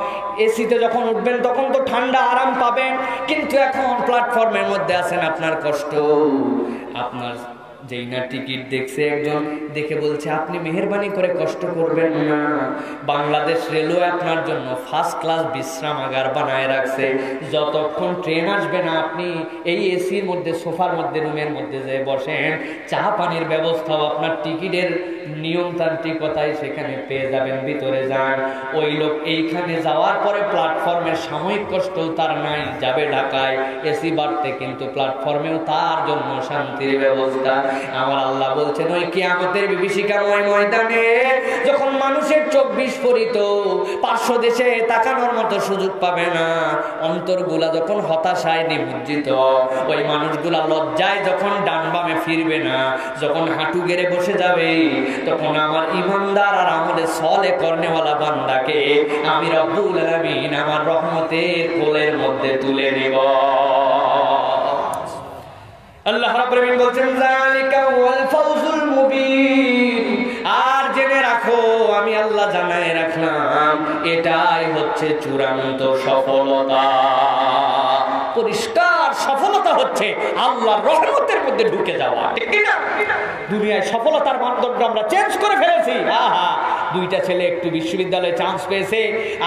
এসিতে যখন উঠবেন তখন তো ঠান্ডা আরাম পাবেন, কিন্তু এখন প্ল্যাটফর্মের মধ্যে আছেন, আপনার কষ্ট। আপনার যেই না টিকিট দেখছে একজন, দেখে বলছে আপনি মেহেরবানি করে কষ্ট করবেন না, বাংলাদেশ রেলওয়ে আপনার জন্য ফার্স্ট ক্লাস বিশ্রামাগার বানায় রাখছে, যতক্ষণ ট্রেন আসবে না আপনি এই এসির মধ্যে, সোফার মধ্যে, রুমের মধ্যে যে বসেন, চা পানির ব্যবস্থাও আপনার টিকিটের নিয়মতান্ত্রিকতায় সেখানে পেয়ে যাবেন, ভিতরে যান। ওই লোক এইখানে যাওয়ার পরে প্ল্যাটফর্মের সাময়িক কষ্ট তার নাই, যাবে ঢাকায় এসি বাড়তে, কিন্তু প্ল্যাটফর্মেও তার জন্য শান্তির ব্যবস্থা। আমার আল্লাহ বলছেন ওই কিয়ামতের বিভীষিকাময় ময়দানে যখন মানুষের চোখ বিস্ফোরিত, পার্শ্ব দেশে তাকানোর মতো সুযোগ পাবে না, অন্তরগুলা যখন হতাশায় নিমজ্জিত, ওই মানুষগুলা লজ্জায় যখন ডান বামে ফিরবে না, যখন হাঁটু গেড়ে বসে যাবে, তখন আমার ইমানদার আর আমলে সলে করনেওয়ালা বান্দাকে আমি রব্বুল আলামিন আমার রহমতের কোলের মধ্যে তুলে নেব। আল্লাহ রাব্বুল আলামিন বলছেন যালিকা ওয়াল ফাউজুল মুবিন। আর জেনে রাখো, আমি আল্লাহ জানায় রাখলাম, এটাই হচ্ছে চূড়ান্ত সফলতা। পরিষ্কার সফলতা হচ্ছে আল্লাহর রহমতের মধ্যে ঢুকে যাওয়া, ঠিক না? দুনিয়ায় সফলতার মানদণ্ড আমরা চেঞ্জ করে ফেলেছি। আহা, দুইটা ছেলে একটু বিশ্ববিদ্যালয়ে চান্স পেয়েছে,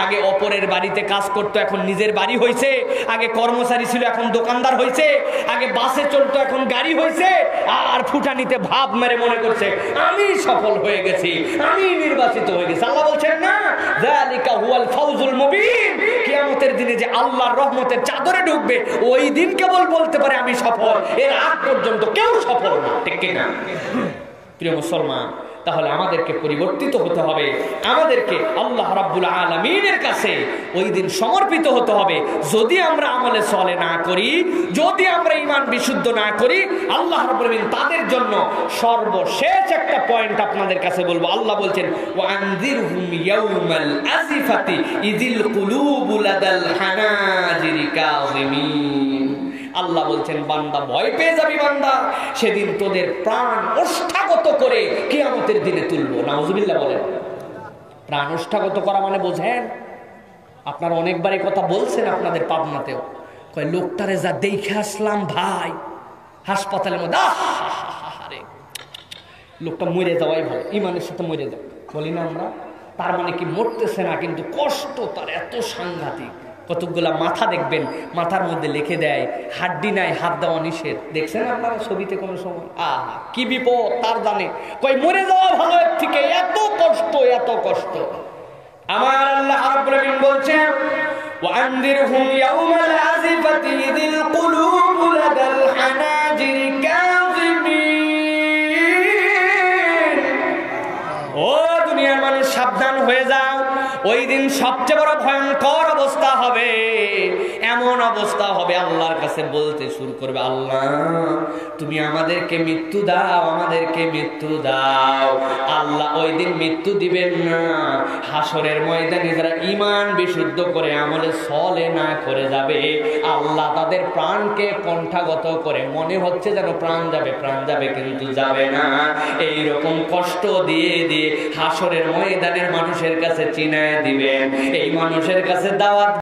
আগে অপরের বাড়িতে কাজ করতো, এখন নিজের বাড়ি হয়েছে, আগে কর্মচারী ছিল এখন দোকানদার হয়েছে, আগে বাসে চলতো এখন গাড়ি হয়েছে, আর ফুটানিতে ভাব মেরে মনে করছে আমি সফল হয়ে গেছি, আমি নির্বাচিত হয়ে গেছি। আল্লাহ বলছেন না, যালিকা হুয়াল ফাউজুল মুবিন। কিয়ামতের দিনে যে আল্লাহর রহমতের চাদরে ঢুকবে, ওই দিন কেবল বলতে পারে আমি সফল, এর আগ পর্যন্ত কেউ সফল না, ঠিক না? প্রিয় মুসলমান, তাহলে আমাদেরকে পরিবর্তিত হতে হবে, আমাদেরকে আল্লাহ রাব্বুল আলামিনের কাছে ওই দিন সমর্পিত হতে হবে। যদি আমরা আমলে সলে না করি, যদি আমরা ঈমান বিশুদ্ধ না করি, আল্লাহ রাব্বুল আলামিন তাদের জন্য সর্বশেষ একটা পয়েন্ট আপনাদের কাছে বলবো। আল্লাহ বলছেন ওয়ানযিরহুম ইয়াউমাল আযিফাতি ইযিল কুলুবু লাদাল হানাজিরি কাযিমিন। আল্লাহ বলছেন বান্দা ভয় পেয়ে যাবি, বান্দা সেদিন তোদের প্রাণ ওষ্ঠাগত করে কিয়ামতের দিনে তুলবো। নাউজুবিল্লাহ বলেন। প্রাণ ওষ্ঠাগত করা মানে বোঝেন? আপনারা অনেকবার এই কথা বলছেন আপনাদের পাবনাতেও, কয় লোকটারে যা দেখে আসলাম ভাই হাসপাতালের মধ্যে, আরে লোকটা মরে যাওয়াই ভালো, ইমানের সাথে মরে যাও বলি না আমরা। তার মানে কি মরতেছে না, কিন্তু কষ্ট তার এত সাংঘাতিক। কতগুলা মাথা দেখবেন, মাথার মধ্যে লিখে দেয় হাড্ডি নাই, হাত দেওয়া নিষেধ। দেখছেন আপনারা ছবিতে কোনো সময়? আহা কি বিপদ তার জানে। কই মরে যাওয়া ভালো এর থেকে, এত কষ্ট, এত কষ্ট। আমার আল্লাহ রাব্বুল আলামিন বলছেন ওয়ানযিরহুম ইয়াউমাল আযিফাতি ইযিল কুলুবু লাদাল হানাজিরি কাযিমিন। ও দুনিয়ার মানুষ সাবধান হয়ে যাও, ওই দিন সবচেয়ে বড় ভয়ঙ্কর অবস্থা হবে। এমন অবস্থা হবে আল্লাহর কাছে বলতে শুরু করবে, আল্লাহ তুমি আমাদেরকে মৃত্যু দাও, আমাদেরকে মৃত্যু দাও। আল্লাহ ওই দিন মৃত্যু দিবেন না। হাসরের ময়দানে যারা ঈমান বিশুদ্ধ করে আমলে সলে না করে যাবে, আল্লাহ তাদের প্রাণকে কণ্ঠাগত করে, মনে হচ্ছে যেন প্রাণ যাবে কিন্তু যাবে না। এই রকম কষ্ট দিয়ে দিয়ে হাসরের ময়দানের মানুষের কাছে চিনায় দিবেন। এই মানুষের কাছে দাওয়াত